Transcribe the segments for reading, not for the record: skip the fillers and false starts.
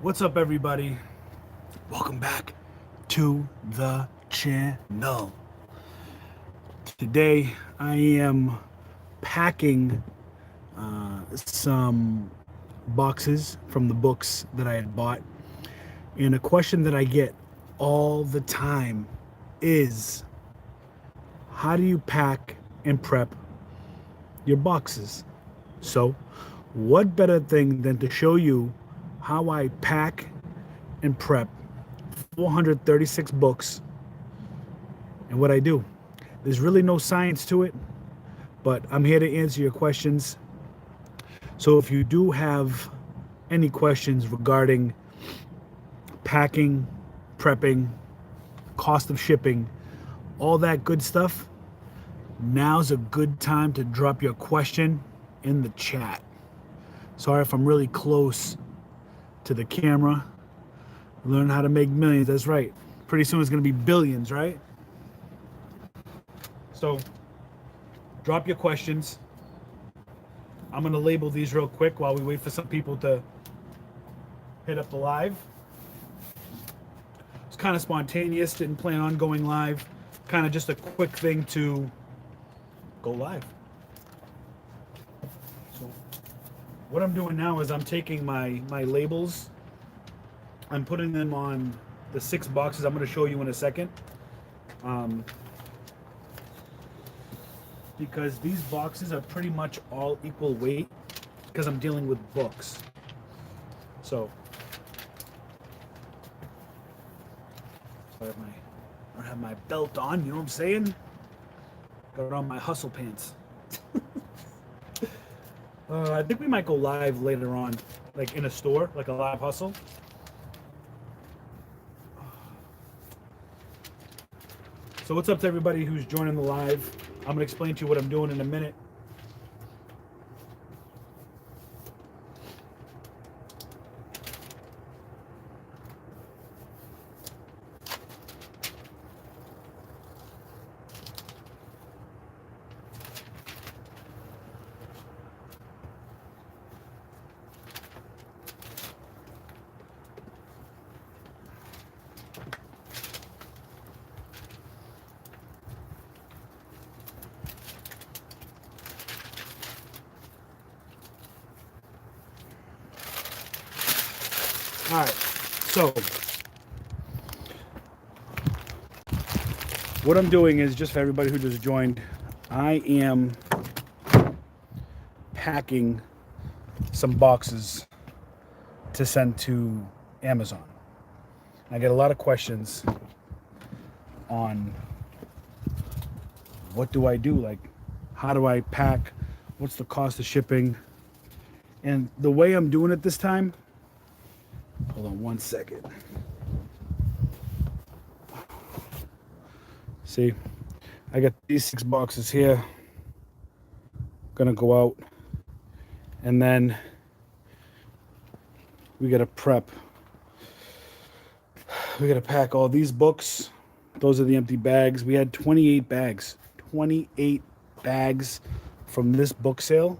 What's up, everybody? Welcome back to the channel. Today I am packing some boxes from the books that I had bought. And a question that I get all the time is, how do you pack and prep your boxes? So, what better thing than to show you how I pack and prep 436 books and what I do. There's really no science to it, but I'm here to answer your questions. So if you do have any questions regarding packing, prepping, cost of shipping, all that good stuff, now's a good time to drop your question in the chat. Sorry if I'm really close to the camera. Learn how to make millions. That's right. Pretty soon it's going to be billions, right? So drop your questions. I'm going to label these real quick while we wait for some people to hit up the live. It's kind of spontaneous. Didn't plan on going live. Kind of just a quick thing to go live. So what I'm doing now is I'm taking my labels. I'm putting them on the 6 boxes I'm going to show you in a second. Because these boxes are pretty much all equal weight because I'm dealing with books. So I don't have my belt on, you know what I'm saying? Got on my hustle pants. I think we might go live later on, like in a store, like a live hustle. So what's up to everybody who's joining the live? I'm going to explain to you what I'm doing in a minute. All right, so what I'm doing is, just for everybody who just joined, I am packing some boxes to send to Amazon. I get a lot of questions on what do I do? Like, how do I pack? What's the cost of shipping? And the way I'm doing it this time, hold on one second. See, I got these 6 boxes here. Gonna go out, and then we gotta prep. We gotta pack all these books. Those are the empty bags. We had 28 bags. 28 bags from this book sale.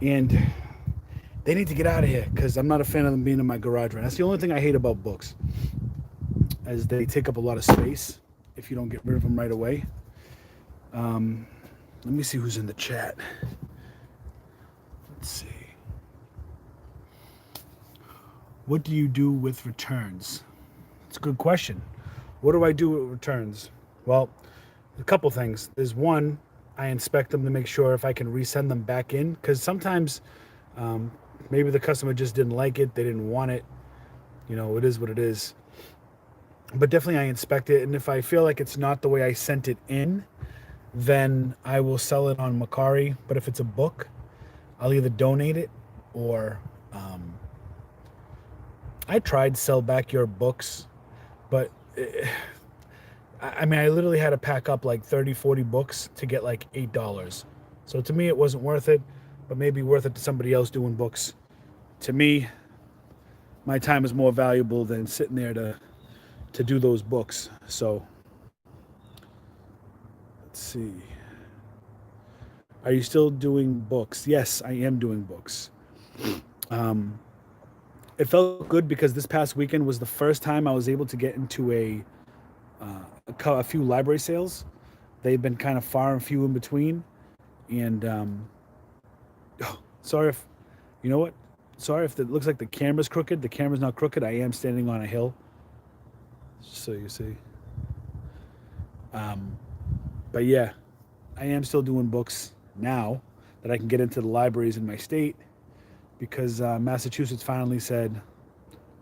And they need to get out of here because I'm not a fan of them being in my garage right now. That's the only thing I hate about books, as they take up a lot of space if you don't get rid of them right away. Let me see who's in the chat. Let's see. What do you do with returns? It's a good question. What do I do with returns? Well, a couple things. There's one, I inspect them to make sure if I can resend them back in, because sometimes maybe the customer just didn't like it, they didn't want it. You know, it is what it is. But definitely I inspect it, and if I feel like it's not the way I sent it in, then I will sell it on Macari. But if it's a book, I'll either donate it or I tried sell back your books, but I mean, I literally had to pack up like 30, 40 books to get like $8. So to me, it wasn't worth it, but maybe worth it to somebody else doing books. To me, my time is more valuable than sitting there to do those books. So let's see. Are you still doing books? Yes, I am doing books. it felt good because this past weekend was the first time I was able to get into a few library sales. They've been kind of far and few in between. And oh, sorry if, you know what? Sorry if it looks like the camera's crooked. The camera's not crooked. I am standing on a hill, so you see. Um, but yeah, I am still doing books now that I can get into the libraries in my state because Massachusetts finally said,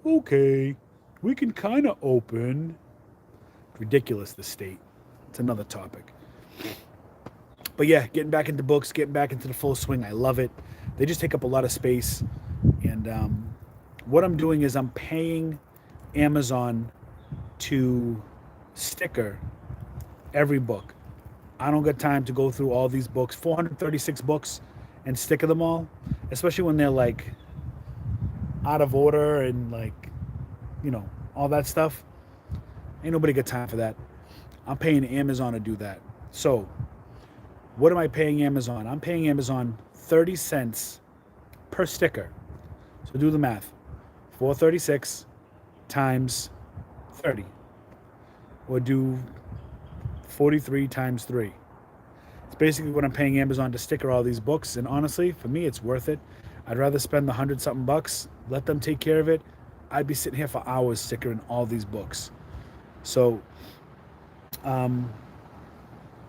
okay, we can kind of open. Ridiculous, the state. It's another topic. But yeah, getting back into books, getting back into the full swing. I love it. They just take up a lot of space. And what I'm doing is I'm paying Amazon to sticker every book. I don't got time to go through all these books, 436 books, and sticker them all, especially when they're like out of order and like, all that stuff. Ain't nobody got time for that. I'm paying Amazon to do that. So, what am I paying Amazon? I'm paying Amazon 30 cents per sticker. So do the math. 436 times 30. Or do 43 times 3. It's basically what I'm paying Amazon to sticker all these books. And honestly, for me, it's worth it. I'd rather spend the 100-something bucks, let them take care of it. I'd be sitting here for hours stickering all these books. So,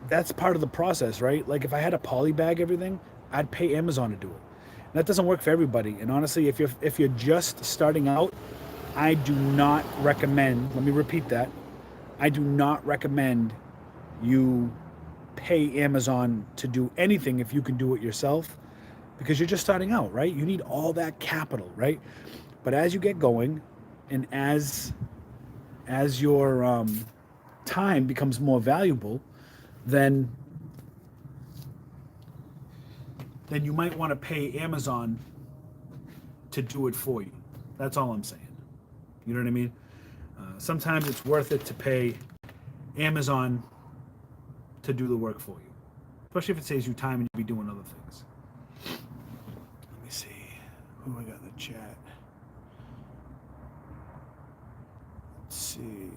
that's part of the process, right? Like if I had to polybag everything, I'd pay Amazon to do it. And that doesn't work for everybody. And honestly, if you're just starting out, I do not recommend, let me repeat that. I do not recommend you pay Amazon to do anything if you can do it yourself because you're just starting out, right? You need all that capital, right? But as you get going and as your time becomes more valuable, then you might want to pay Amazon to do it for you. That's all I'm saying. You know what I mean? Sometimes it's worth it to pay Amazon to do the work for you, especially if it saves you time and you'll be doing other things. Let me see who I got in the chat. Let's see.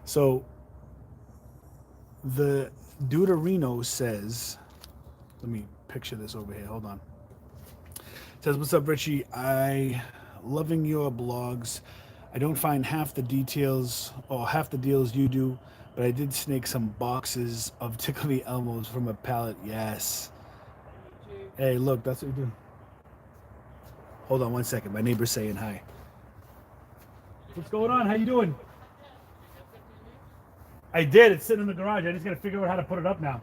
So the Deuterino says, let me picture this over here. Hold on. It says, what's up, Richie? I loving your blogs. I don't find half the details or half the deals you do, but I did snake some boxes of Tickle Me Elmos from a pallet. Yes. Hey, look, that's what you do. Hold on one second. My neighbor's saying hi. What's going on? How you doing? I did. It's sitting in the garage. I just got to figure out how to put it up now.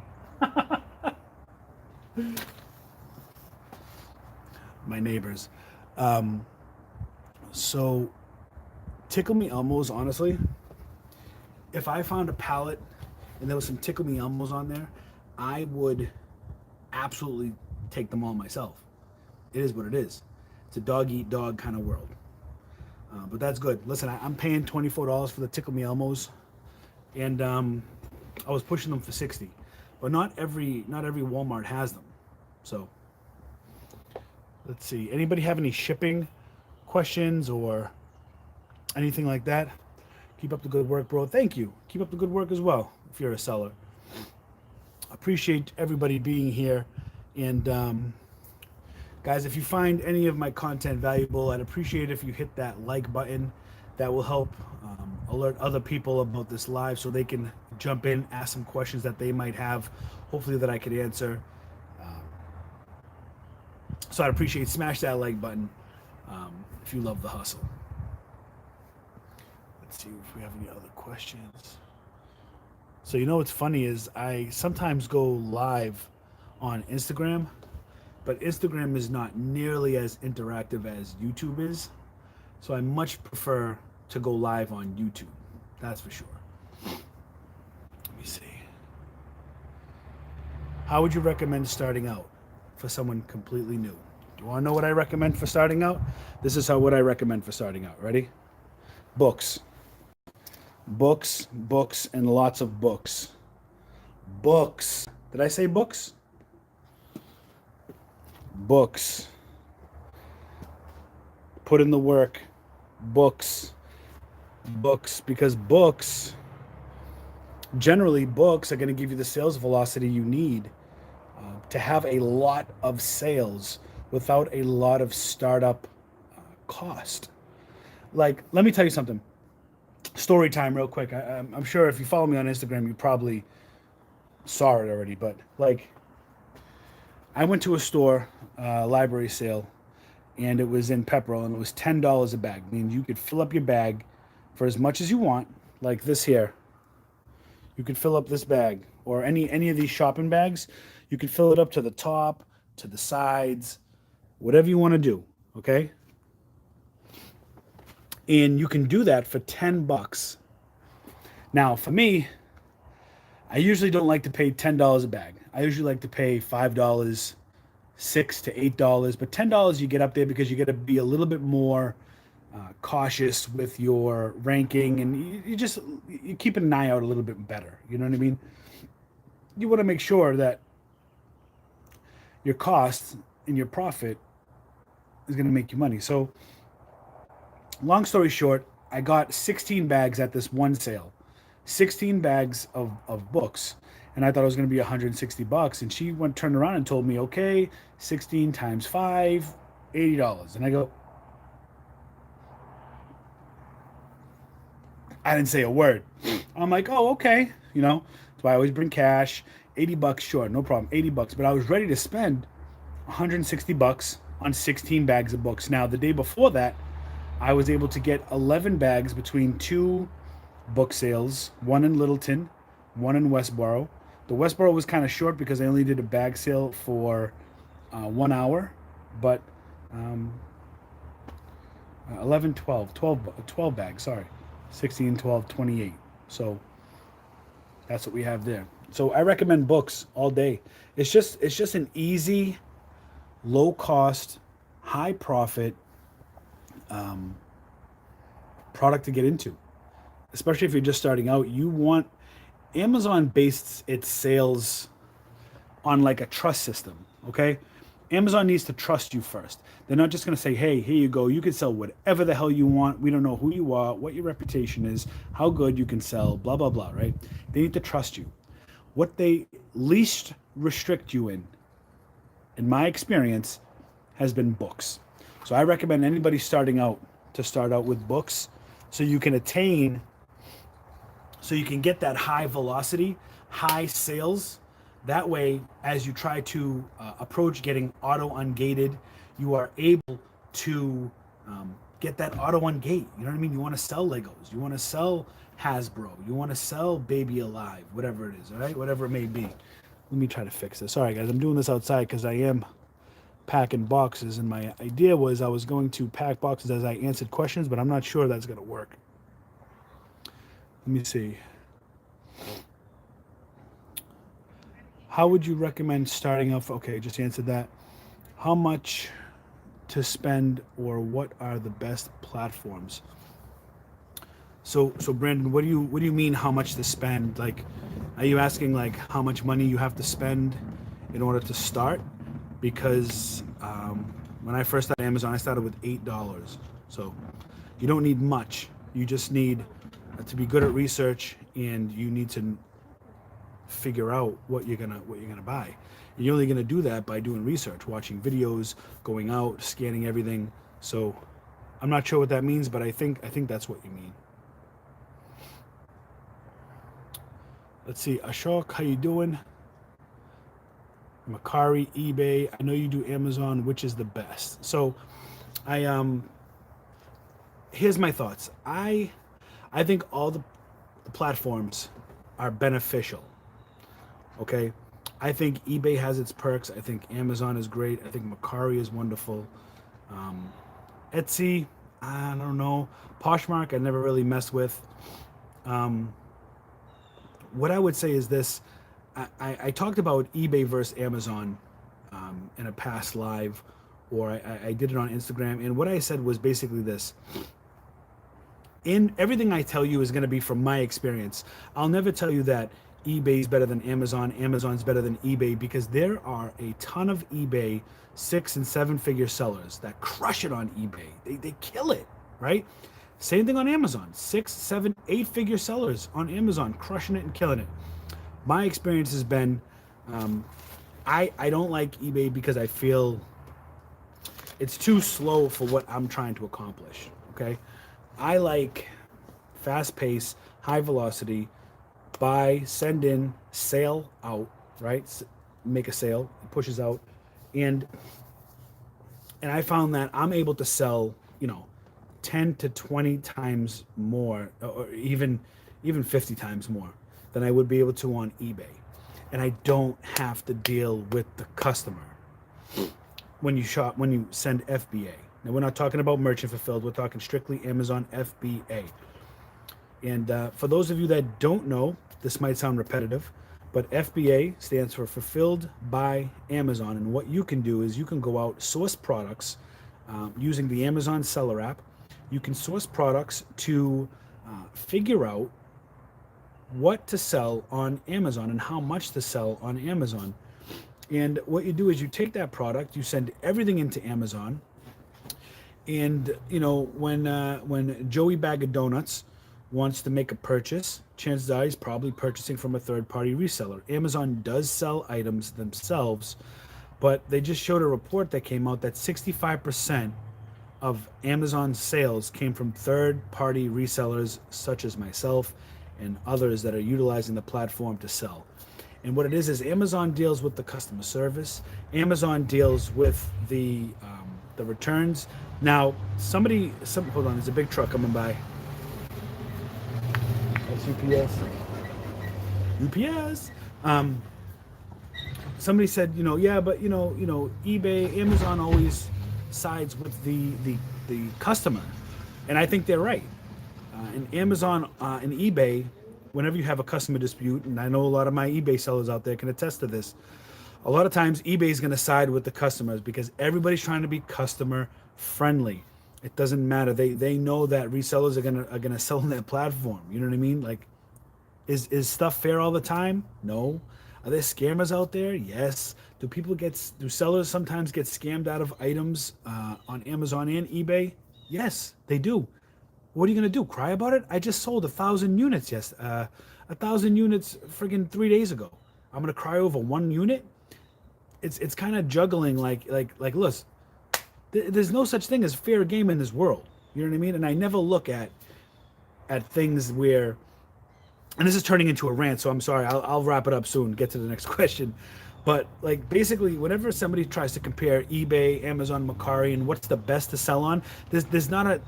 My neighbors. So, Tickle Me Elmos, honestly, if I found a pallet and there was some Tickle Me Elmos on there, I would absolutely take them all myself. It is what it is. It's a dog-eat-dog kind of world. But that's good. Listen, I'm paying $24 for the Tickle Me Elmos. And I was pushing them for 60, but not every Walmart has them. So let's see. Anybody have any shipping questions or anything like that? Keep up the good work, bro. Thank you. Keep up the good work as well if you're a seller. Appreciate everybody being here. And guys, if you find any of my content valuable, I'd appreciate if you hit that like button. That will help alert other people about this live so they can jump in, ask some questions that they might have, hopefully that I could answer. So I'd appreciate, smash that like button if you love the hustle. Let's see if we have any other questions. So what's funny is I sometimes go live on Instagram, but Instagram is not nearly as interactive as YouTube is. So I much prefer to go live on YouTube. That's for sure. Let me see. How would you recommend starting out for someone completely new? Do you want to know what I recommend for starting out? This is what I recommend for starting out. Ready? Books. Books, books, and lots of books. Books. Did I say books? Books. Put in the work. Books. Books. Because generally books are going to give you the sales velocity you need to have a lot of sales without a lot of startup cost. Like, let me tell you something. Story time, real quick. I'm sure if you follow me on Instagram, you probably saw it already. But like, I went to a store, library sale, and it was in Pepperell, and it was $10 a bag. I mean, you could fill up your bag for as much as you want, like this here. You could fill up this bag, or any of these shopping bags. You could fill it up to the top, to the sides, whatever you want to do. Okay. And you can do that for $10. Now, for me, I usually don't like to pay $10 a bag. I usually like to pay $5, $6 to $8, but $10 you get up there because you got to be a little bit more cautious with your ranking, and you keep an eye out a little bit better. You know what I mean? You want to make sure that your cost and your profit is going to make you money. So, long story short, I got 16 bags at this one sale, 16 bags of books. And I thought it was going to be $160. And she turned around and told me, okay, 16 times 5, $80. And I go, I didn't say a word. I'm like, oh, okay. You know, so I always bring cash. $80, sure, no problem, $80. But I was ready to spend $160 on 16 bags of books. Now, the day before that, I was able to get 11 bags between two book sales, one in Littleton, one in Westboro. The Westboro was kind of short because I only did a bag sale for 1 hour, but 11, 12 bags, sorry. 16, 12, 28. So that's what we have there. So I recommend books all day. It's just an easy, low cost, high profit product to get into. Especially if you're just starting out, Amazon based its sales on like a trust system, okay? Amazon needs to trust you first. They're not just going to say, hey, here you go. You can sell whatever the hell you want. We don't know who you are, what your reputation is, how good you can sell, blah, blah, blah, right? They need to trust you. What they least restrict you in my experience, has been books. So I recommend anybody starting out to start out with books so you can get that high velocity, high sales. That way, as you try to approach getting auto ungated, you are able to get that auto ungate. You know what I mean? You want to sell Legos. You want to sell Hasbro. You want to sell Baby Alive, whatever it is, all right? Whatever it may be. Let me try to fix this. All right, guys, I'm doing this outside because I am packing boxes, and my idea was I was going to pack boxes as I answered questions, but I'm not sure that's going to work. Let me see. How would you recommend starting off? Okay, just answered that. How much to spend, or what are the best platforms? So Brandon, what do you mean how much to spend? Like, are you asking like how much money you have to spend in order to start? Because when I first started Amazon, I started with $8. So you don't need much. You just need to be good at research, and you need to figure out what you're gonna buy. And you're only gonna do that by doing research, watching videos, going out, scanning everything. So I'm not sure what that means, but I think that's what you mean. Let's see, Ashok, how you doing? Macari, eBay. I know you do Amazon. Which is the best? So, here's my thoughts. I think all the platforms are beneficial. Okay, I think eBay has its perks. I think Amazon is great. I think Macari is wonderful. Etsy, I don't know. Poshmark, I never really messed with. What I would say is this. I talked about eBay versus Amazon in a past live, or I did it on Instagram. And what I said was basically this. In everything I tell you is going to be from my experience. I'll never tell you that eBay's better than Amazon, Amazon's better than eBay, because there are a ton of eBay 6 and 7 figure sellers that crush it on eBay. They kill it, right? Same thing on Amazon. 6, 7, 8 figure sellers on Amazon, crushing it and killing it. My experience has been, I don't like eBay because I feel it's too slow for what I'm trying to accomplish. Okay, I like fast pace, high velocity, buy, send in, sale out, right? Make a sale, it pushes out, and I found that I'm able to sell, 10 to 20 times more, or even 50 times more than I would be able to on eBay, and I don't have to deal with the customer when you send FBA. Now, we're not talking about merchant fulfilled, we're talking strictly Amazon FBA. And for those of you that don't know, this might sound repetitive, but FBA stands for Fulfilled by Amazon. And what you can do is you can go out, source products using the Amazon seller app. You can source products to figure out what to sell on Amazon and how much to sell on Amazon. And what you do is you take that product, you send everything into Amazon. And when Joey Bag of Donuts wants to make a purchase, chances are he's probably purchasing from a third-party reseller. Amazon does sell items themselves, but they just showed a report that came out that 65% of Amazon's sales came from third-party resellers such as myself and others that are utilizing the platform to sell. And what it is Amazon deals with the customer service. Amazon deals with the returns. Now, hold on, there's a big truck coming by. That's UPS. Somebody said, yeah, but eBay, Amazon always sides with the customer, and I think they're right. And Amazon and eBay, whenever you have a customer dispute, and I know a lot of my eBay sellers out there can attest to this, a lot of times eBay is going to side with the customers because everybody's trying to be customer friendly. It doesn't matter. They know that resellers are gonna sell on that platform. You know what I mean? Like, is stuff fair all the time? No. Are there scammers out there? Yes. Do sellers sometimes get scammed out of items on Amazon and eBay? Yes, they do. What are you gonna do? Cry about it? I just sold 1,000 units. 1,000 units friggin' 3 days ago. I'm gonna cry over 1 unit? It's kind of juggling. Like, look. There's no such thing as fair game in this world. You know what I mean? And I never look at things where, and this is turning into a rant, so I'm sorry. I'll wrap it up soon, get to the next question. But like, basically, whenever somebody tries to compare eBay, Amazon, Mercari, and what's the best to sell on, there's not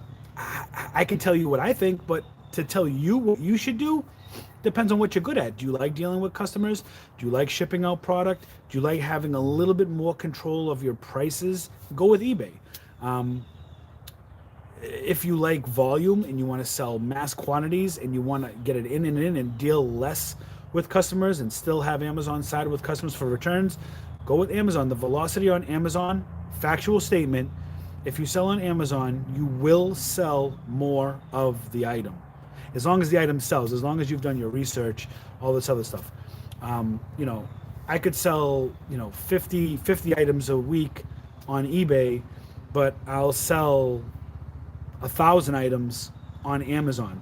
I can tell you what I think, but to tell you what you should do depends on what you're good at. Do you like dealing with customers? Do you like shipping out product? Do you like having a little bit more control of your prices? Go with eBay. If you like volume and you want to sell mass quantities and you want to get it in and deal less with customers and still have Amazon side with customers for returns, go with Amazon. The velocity on Amazon, factual statement, if you sell on Amazon, you will sell more of the item. As long as the item sells, as long as you've done your research, all this other stuff. I could sell, 50 items a week on eBay, but I'll sell 1,000 items on Amazon.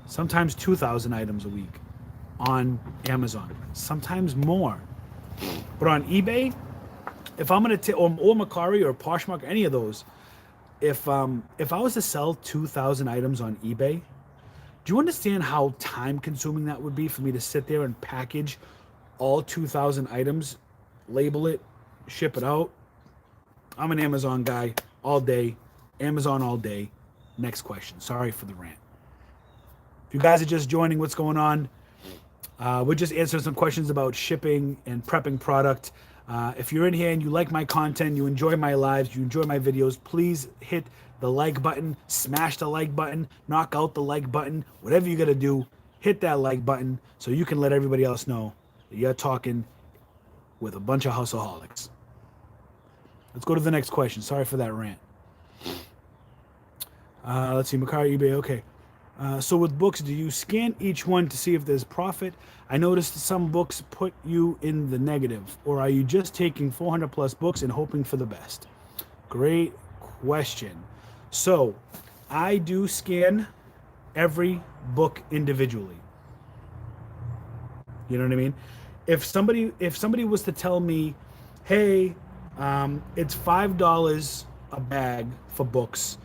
Sometimes 2,000 items a week on Amazon. Sometimes more. But on eBay, if I'm gonna or Mercari or Poshmark, any of those, if I was to sell 2,000 items on eBay, do you understand how time consuming that would be for me to sit there and package all 2,000 items, label it, ship it out? I'm an Amazon guy all day, Amazon all day. Next question. Sorry for the rant. If you guys are just joining, what's going on? We're just answering some questions about shipping and prepping product. If you're in here and you like my content, you enjoy my lives, you enjoy my videos, please hit the like button, smash the like button, knock out the like button, whatever you got to do, hit that like button so you can let everybody else know that you're talking with a bunch of hustleholics. Let's go to the next question. Sorry for that rant. Let's see, Mercari, eBay, okay. So with books, do you scan each one to see if there's profit? I noticed some books put you in the negative, or are you just taking 400 plus books and hoping for the best? Great question. So I do scan every book individually. You know what I mean? If somebody was to tell me, hey, it's $5 a bag for books,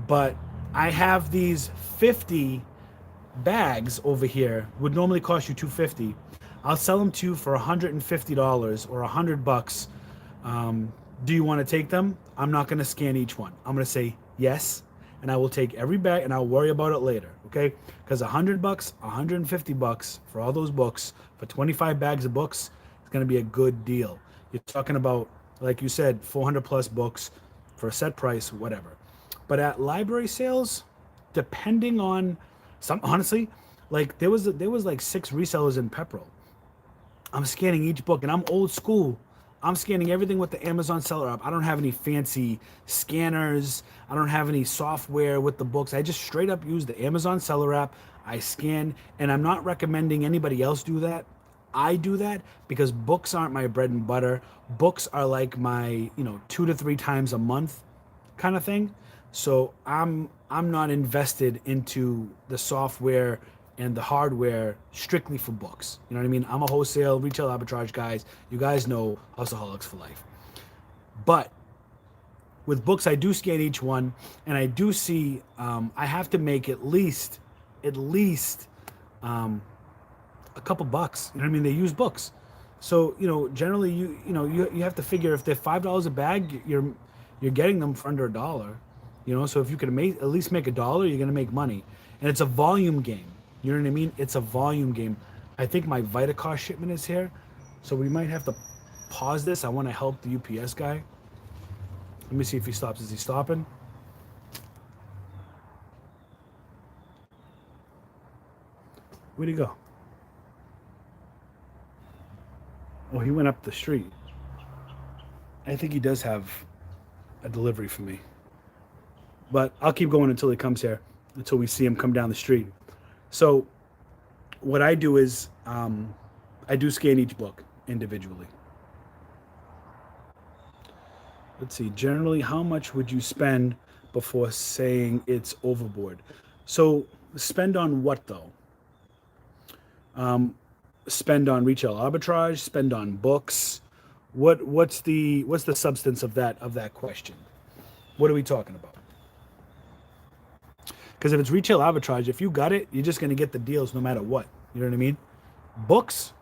but I have these 50 bags over here, would normally cost you 250. I'll sell them to you for $150 or $100. Do you want to take them? I'm not going to scan each one. I'm going to say yes, and I will take every bag, and I'll worry about it later. Okay? Because $100, $150 for all those books for 25 bags of books is going to be a good deal. You're talking about, like you said, 400 plus books for a set price, whatever. But at library sales, depending on some, honestly, like there was like 6 resellers in Pepperell. I'm scanning each book, and I'm old school. I'm scanning everything with the Amazon seller app. I don't have any fancy scanners. I don't have any software with the books. I just straight up use the Amazon seller app. I scan, and I'm not recommending anybody else do that. I do that because books aren't my bread and butter. Books are like my, 2 to 3 times a month kind of thing. So I'm not invested into the software and the hardware strictly for books. You know what I mean? I'm a wholesale, retail arbitrage guys. You guys know Hustleholics for life. But with books, I do scan each one, and I do see I have to make at least a couple bucks. You know what I mean? They use books, so generally you have to figure if they're $5 a bag, you're getting them for under $1. So if you can at least make $1, you're gonna make money, and it's a volume game. You know what I mean? It's a volume game. I think my Vitacost shipment is here, so we might have to pause this. I want to help the UPS guy. Let me see if he stops. Is he stopping? Where'd he go? Oh, he went up the street. I think he does have a delivery for me. But I'll keep going until he comes here, until we see him come down the street. So what I do is I do scan each book individually. Let's see, generally, how much would you spend before saying it's overboard? So spend on what though? Spend on retail arbitrage, spend on books. What's the substance of that question? What are we talking about? Because if it's retail arbitrage, if you got it, you're just going to get the deals no matter what. You know what I mean? Books,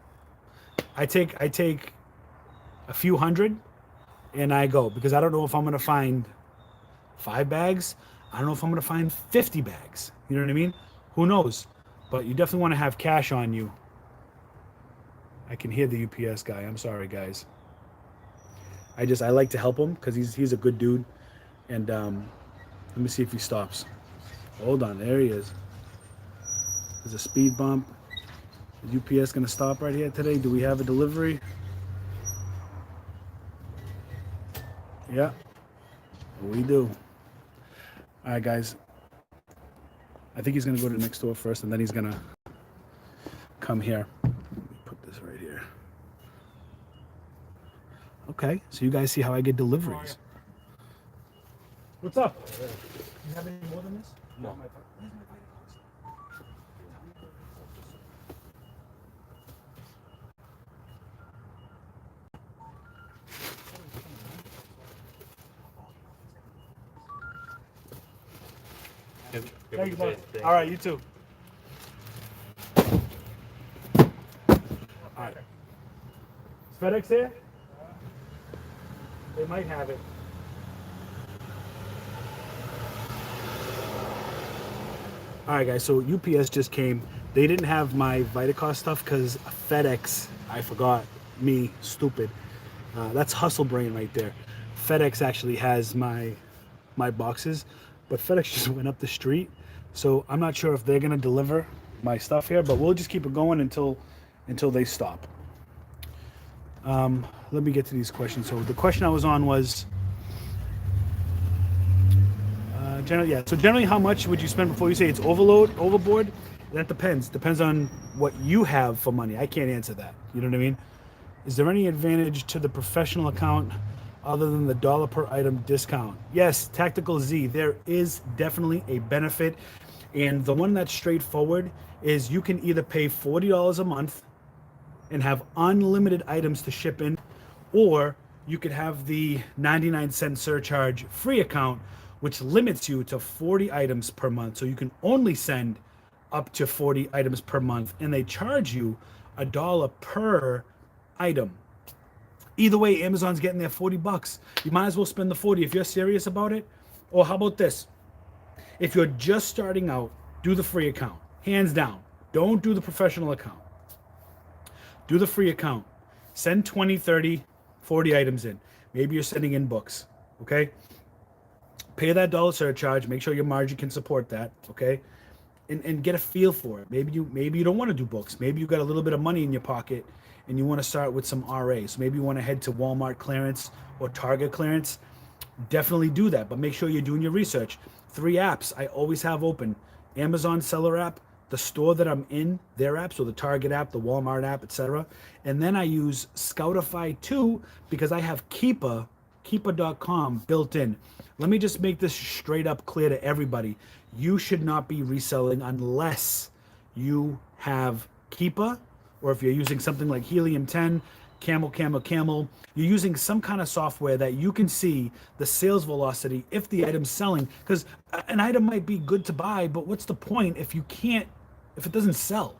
I take a few hundred and I go, because I don't know if I'm going to find 5 bags. I don't know if I'm going to find 50 bags. You know what I mean? Who knows? But you definitely want to have cash on you. I can hear the UPS guy. I'm sorry, guys. I like to help him because he's a good dude. And let me see if he stops. Hold on, there he is. There's a speed bump. Is UPS gonna stop right here today? Do we have a delivery? Yeah, we do. All right, guys. I think he's gonna go to the next door first, and then he's gonna come here. Let me put this right here. Okay, so you guys see how I get deliveries. What's up? You have any more than this? No. Thank you, bud. All right, you too. All right. Is FedEx here? They might have it. All right, guys, so UPS just came. They didn't have my Vitacost stuff because FedEx, I forgot, me, stupid. That's hustle brain right there. FedEx actually has my boxes, but FedEx just went up the street. So I'm not sure if they're gonna deliver my stuff here, but we'll just keep it going until they stop. Let me get to these questions. So the question I was on was, Yeah. So generally, how much would you spend before you say it's overboard? That depends. Depends on what you have for money. I can't answer that. You know what I mean? Is there any advantage to the professional account other than the dollar per item discount? Yes, Tactical Z, there is definitely a benefit. And the one that's straightforward is you can either pay $40 a month and have unlimited items to ship in, or you could have the 99-cent surcharge free account, which limits you to 40 items per month. So you can only send up to 40 items per month, and they charge you $1 per item. Either way, Amazon's getting their 40 bucks. You might as well spend the 40 if you're serious about it. Or how about this? If you're just starting out, do the free account. Hands down. Don't do the professional account. Do the free account. Send 20, 30, 40 items in. Maybe you're sending in books, okay? Pay that dollar surcharge. Make sure your margin can support that, okay? And get a feel for it. Maybe you don't want to do books. Maybe you got a little bit of money in your pocket and you want to start with some RAs. Maybe you want to head to Walmart clearance or Target clearance. Definitely do that, but make sure you're doing your research. 3 apps I always have open: Amazon seller app, the store that I'm in, their app, so the Target app, the Walmart app, etc. And then I use Scoutify too because I have Keepa.com built in. Let me just make this straight up clear to everybody. You should not be reselling unless you have Keepa, or if you're using something like Helium 10, Camel, you're using some kind of software that you can see the sales velocity if the item's selling. Because an item might be good to buy, but what's the point if it doesn't sell?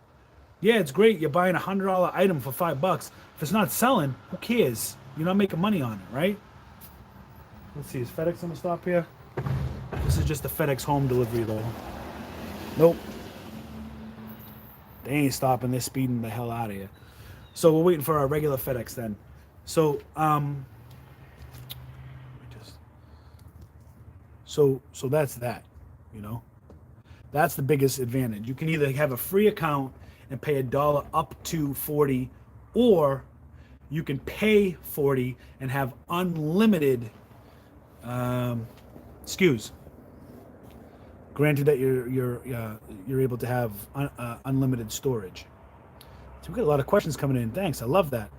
Yeah, it's great. You're buying $100 item for $5. If it's not selling, who cares? You're not making money on it, right? Let's see, is FedEx gonna stop here? This is just the FedEx home delivery though. Nope. They ain't stopping. They're speeding the hell out of here. So we're waiting for our regular FedEx then. So so that's that, you know. That's the biggest advantage. You can either have a free account and pay $1 up to 40, or you can pay 40 and have unlimited SKUs. Granted that you're able to have unlimited storage. So we got a lot of questions coming in. Thanks, I love that.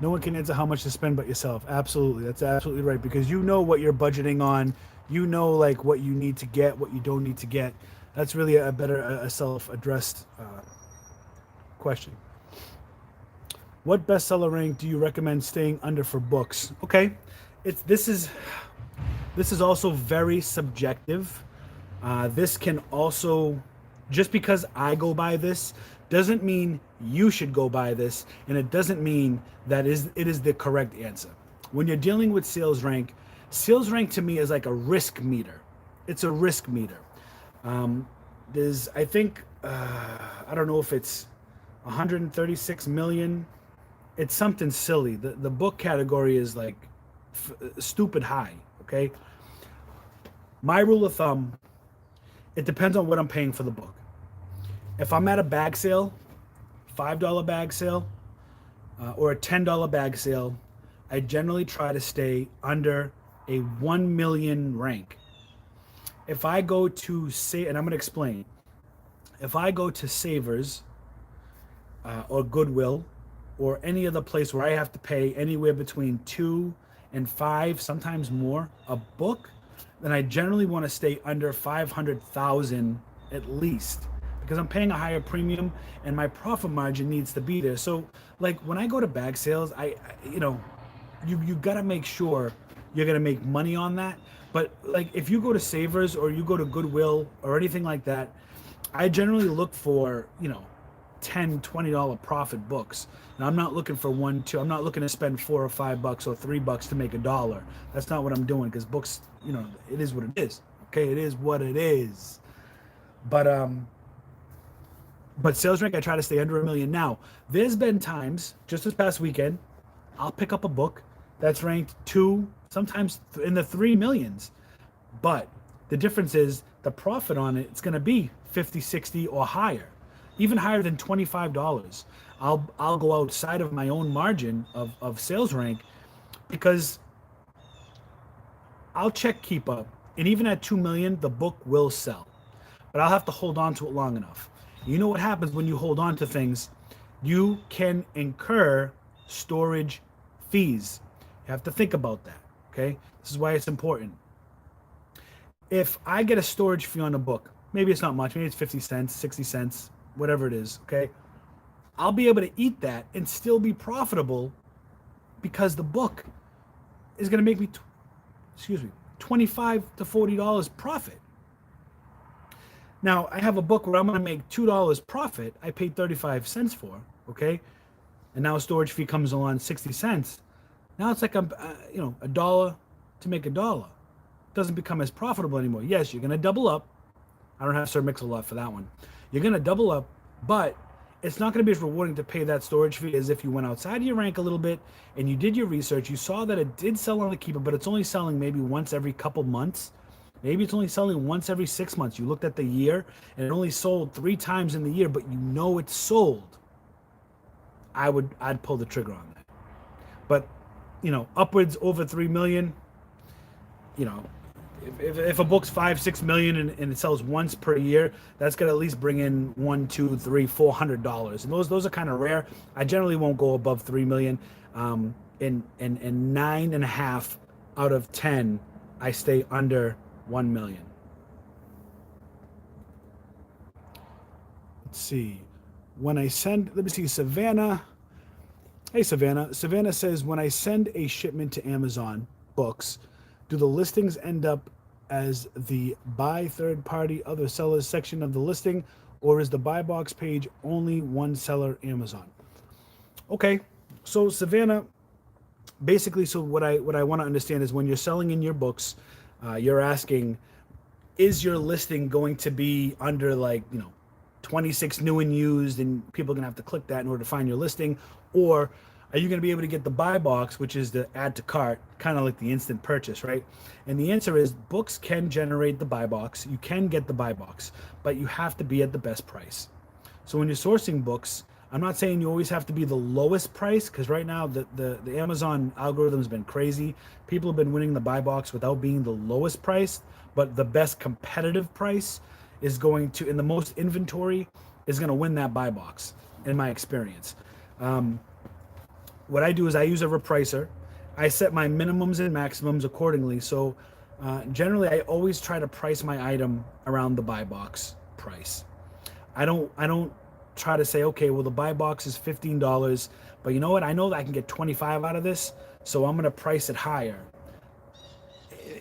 No one can answer how much to spend but yourself. Absolutely, that's absolutely right, because you know what you're budgeting on. You know, like, what you need to get, what you don't need to get. That's really a better self-addressed question. What bestseller rank do you recommend staying under for books? Okay, this is also very subjective. This can also, just because I go by this doesn't mean you should go by this, and it doesn't mean that it is the correct answer. When you're dealing with sales rank to me is like a risk meter. It's a risk meter. There's, I think, I don't know if it's 136 million. It's something silly. The book category is like stupid high, okay? My rule of thumb, it depends on what I'm paying for the book. If I'm at a bag sale, $5 bag sale, or a $10 bag sale, I generally try to stay under a 1 million rank. If I go to and I'm going to explain. If I go to Savers or Goodwill or any other place where I have to pay anywhere between 2 and 5, sometimes more, a book, then I generally want to stay under 500,000 at least, because I'm paying a higher premium and my profit margin needs to be there. So like when I go to bag sales, you got to make sure you're going to make money on that. But like if you go to Savers or you go to Goodwill or anything like that, I generally look for, $10, $20 profit books. And I'm not looking for $1, $2. I'm not looking to spend $4 or $5 or $3 to make $1. That's not what I'm doing, because books, it is what it is. Okay, it is what it is. But sales rank, I try to stay under 1 million. Now, there's been times, just this past weekend, I'll pick up a book that's ranked 2, sometimes in the 3 millions. But the difference is the profit on it, it's going to be 50, 60 or higher, even higher than $25. I'll go outside of my own margin of sales rank, because I'll check Keepa And even at 2 million, the book will sell. But I'll have to hold on to it long enough. You know what happens when you hold on to things? You can incur storage fees. You have to think about that, okay? This is why it's important. If I get a storage fee on a book, maybe it's not much, maybe it's 50 cents, 60 cents, whatever it is, okay? I'll be able to eat that and still be profitable because the book is going to make me, $25 to $40 profit. Now, I have a book where I'm going to make $2 profit. I paid 35 cents for, okay? And now a storage fee comes along 60 cents. Now it's like, a dollar to make a dollar. It doesn't become as profitable anymore. Yes, you're going to double up. I don't have Sir Mix-a-Lot for that one. You're going to double up, but it's not going to be as rewarding to pay that storage fee as if you went outside of your rank a little bit and you did your research. You saw that it did sell on the Keeper, but it's only selling maybe once every couple months. Maybe it's only selling once every 6 months. You looked at the year and it only sold 3 times in the year, but you know it's sold. I'd pull the trigger on that. But, upwards over 3 million, if a book's 5-6 million and it sells once per year, that's gonna at least bring in $100, $200, $300, $400. And those are kind of rare. I generally won't go above 3 million. And 9.5 out of 10, I stay under 1 million. Let's see. Let me see, Savannah. Hey, Savannah. Savannah says, when I send a shipment to Amazon books, do the listings end up as the buy third party other sellers section of the listing, or is the buy box page only one seller Amazon? Okay, so Savannah, basically, so what I want to understand is when you're selling in your books, you're asking, is your listing going to be under 26 new and used, and people are going to have to click that in order to find your listing? Or are you going to be able to get the buy box, which is the add to cart, kind of like the instant purchase, right? And the answer is books can generate the buy box. You can get the buy box, but you have to be at the best price. So when you're sourcing books, I'm not saying you always have to be the lowest price, because right now the Amazon algorithm has been crazy. People have been winning the buy box without being the lowest price, but the best competitive price is going to, in the most inventory, is going to win that buy box, in my experience. What I do is I use a repricer. I set my minimums and maximums accordingly. So generally, I always try to price my item around the buy box price. I don't try to say, okay, well, the buy box is $15, but you know what? I know that I can get 25 out of this, so I'm going to price it higher.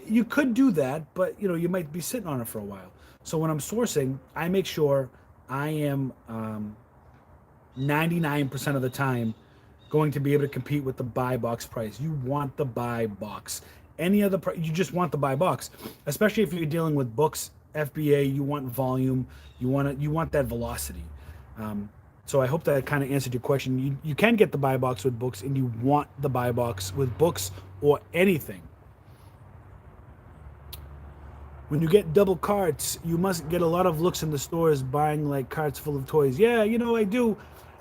You could do that, but you might be sitting on it for a while. So when I'm sourcing, I make sure I am 99% of the time going to be able to compete with the buy box price. You want the buy box. Any other price, you just want the buy box, especially if you're dealing with books, FBA. You want volume. You want that velocity. So I hope that kind of answered your question. You can get the buy box with books, and you want the buy box with books or anything. When you get double carts, you must get a lot of looks in the stores buying like carts full of toys. Yeah, I do.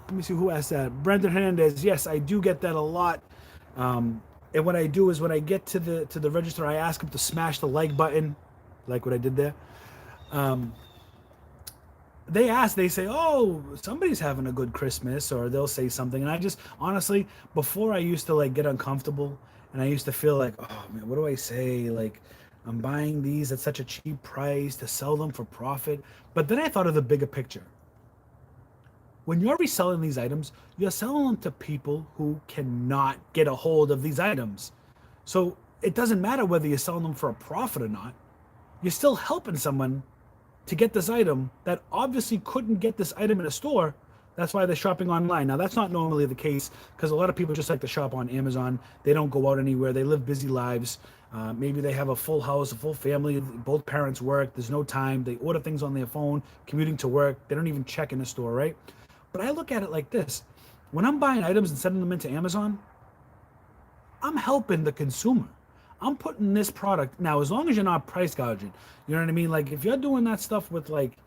Let me see who asked that. Brendan Hernandez. Yes, I do get that a lot. And what I do is when I get to the register, I ask them to smash the like button, like what I did there. They say, oh, somebody's having a good Christmas, or they'll say something. And I just, honestly, before I used to get uncomfortable, and I used to feel like, oh man, what do I say? I'm buying these at such a cheap price to sell them for profit. But then I thought of the bigger picture. When you're reselling these items, you're selling them to people who cannot get a hold of these items. So it doesn't matter whether you're selling them for a profit or not. You're still helping someone to get this item that obviously couldn't get this item in a store. That's why they're shopping online. Now, that's not normally the case, because a lot of people just like to shop on Amazon. They don't go out anywhere. They live busy lives. Maybe they have a full house, a full family. Both parents work. There's no time. They order things on their phone, commuting to work. They don't even check in the store, right? But I look at it like this. When I'm buying items and sending them into Amazon, I'm helping the consumer. I'm putting this product, now as long as you're not price gouging, you know what I mean? Like if you're doing that stuff with like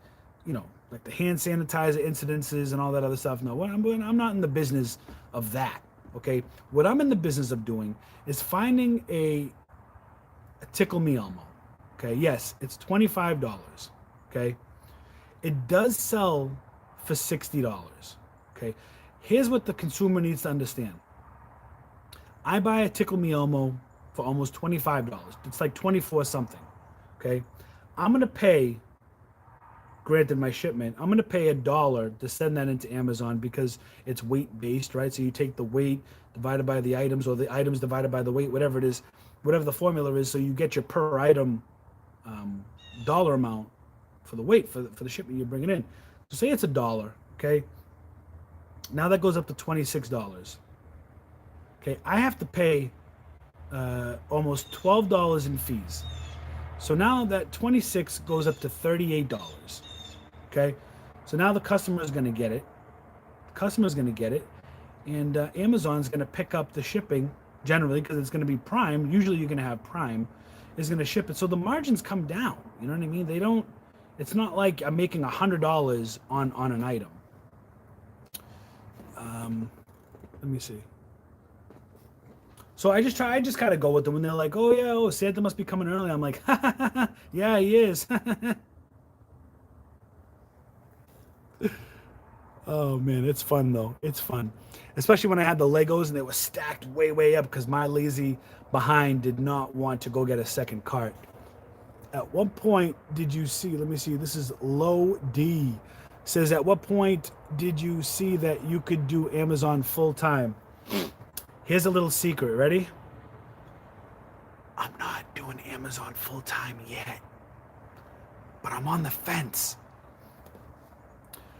the hand sanitizer incidences and all that other stuff, no, I'm not in the business of that, okay? What I'm in the business of doing is finding a tickle me Elmo Okay, yes, it's $25. Okay, it does sell for $60. Okay, here's what the consumer needs to understand. I buy a Tickle Me Elmo for almost $25. It's like 24 something. Okay, I'm gonna pay, granted my shipment, I'm gonna pay $1 to send that into Amazon because it's weight based, right? So you take the weight divided by the items, or the items divided by the weight, whatever it is, whatever the formula is. So you get your per item um, dollar amount for the weight for the shipment you're bringing in. So say it's $1, okay? Now that goes up to $26. Okay, I have to pay almost $12 in fees. So now that 26 goes up to $38. Okay, so now the customer is going to get it. The customer is going to get it, and Amazon's going to pick up the shipping generally because it's going to be Prime. Usually, you're going to have Prime is going to ship it, so the margins come down. You know what I mean? They don't. It's not like I'm making $100 on an item. Let me see. So I just kind of go with them when they're like, "Oh yeah, oh Santa must be coming early." I'm like, ha, ha, ha, ha. Yeah, he is. Oh man, it's fun though. It's fun, especially when I had the Legos and they were stacked way up because my lazy behind did not want to go get a second cart. At what point did you see? Let me see. This is Low D. Says, at what point did you see that you could do Amazon full time? Here's a little secret. Ready? I'm not doing Amazon full time yet, but I'm on the fence.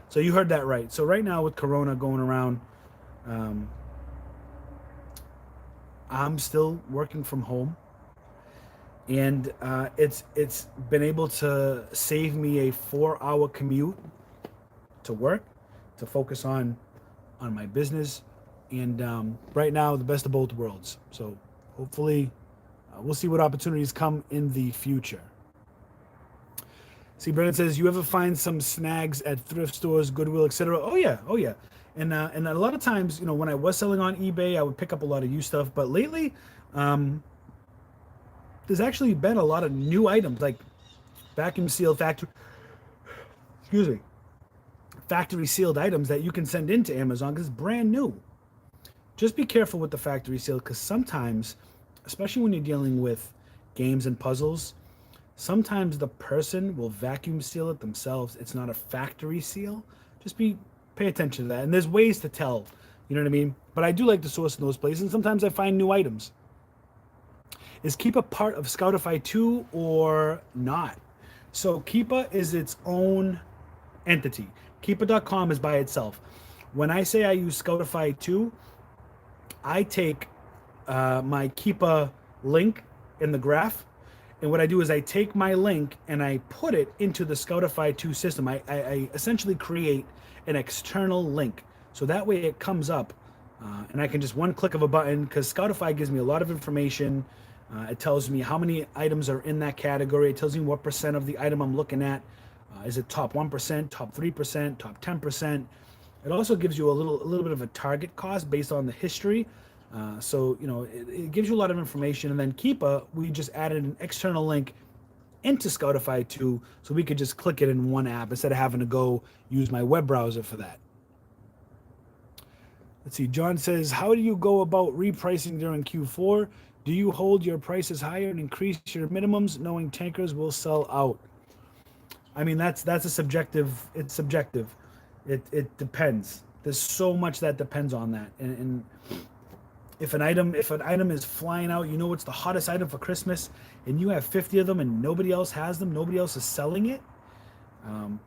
So you heard that right. So right now with Corona going around, I'm still working from home, and it's been able to save me a 4-hour commute to work, to focus on my business, and right now the best of both worlds. So hopefully we'll see what opportunities come in the future. See, Brennan says, you ever find some snags at thrift stores, Goodwill, etc.? Oh yeah. And a lot of times, you know, when I was selling on eBay, I would pick up a lot of used stuff. But lately, there's actually been a lot of new items, like vacuum sealed factory sealed items that you can send into Amazon because it's brand new. Just be careful with the factory sealed, because sometimes, especially when you're dealing with games and puzzles, sometimes the person will vacuum seal it themselves. It's not a factory seal. Just pay attention to that. And there's ways to tell, you know what I mean? But I do like to source in those places. And sometimes I find new items. Is Keepa part of Scoutify 2 or not? So Keepa is its own entity. Keepa.com is by itself. When I say I use Scoutify 2, I take my Keepa link in the graph, and what I do is I take my link and I put it into the Scoutify 2 system. I essentially create an external link. So that way it comes up and I can just one click of a button, because Scoutify gives me a lot of information. It tells me how many items are in that category. It tells me what percent of the item I'm looking at. Is it top 1%, top 3%, top 10%? It also gives you a little bit of a target cost based on the history. So, you know, it gives you a lot of information. And then Keepa, we just added an external link into Scoutify 2, so we could just click it in one app instead of having to go use my web browser for that. Let's see. John says, how do you go about repricing during Q4? Do you hold your prices higher and increase your minimums knowing tankers will sell out? I mean, that's a subjective. It's subjective. It depends. There's so much that depends on that. And if an item is flying out, you know it's the hottest item for Christmas, and you have 50 of them and nobody else has them, nobody else is selling it,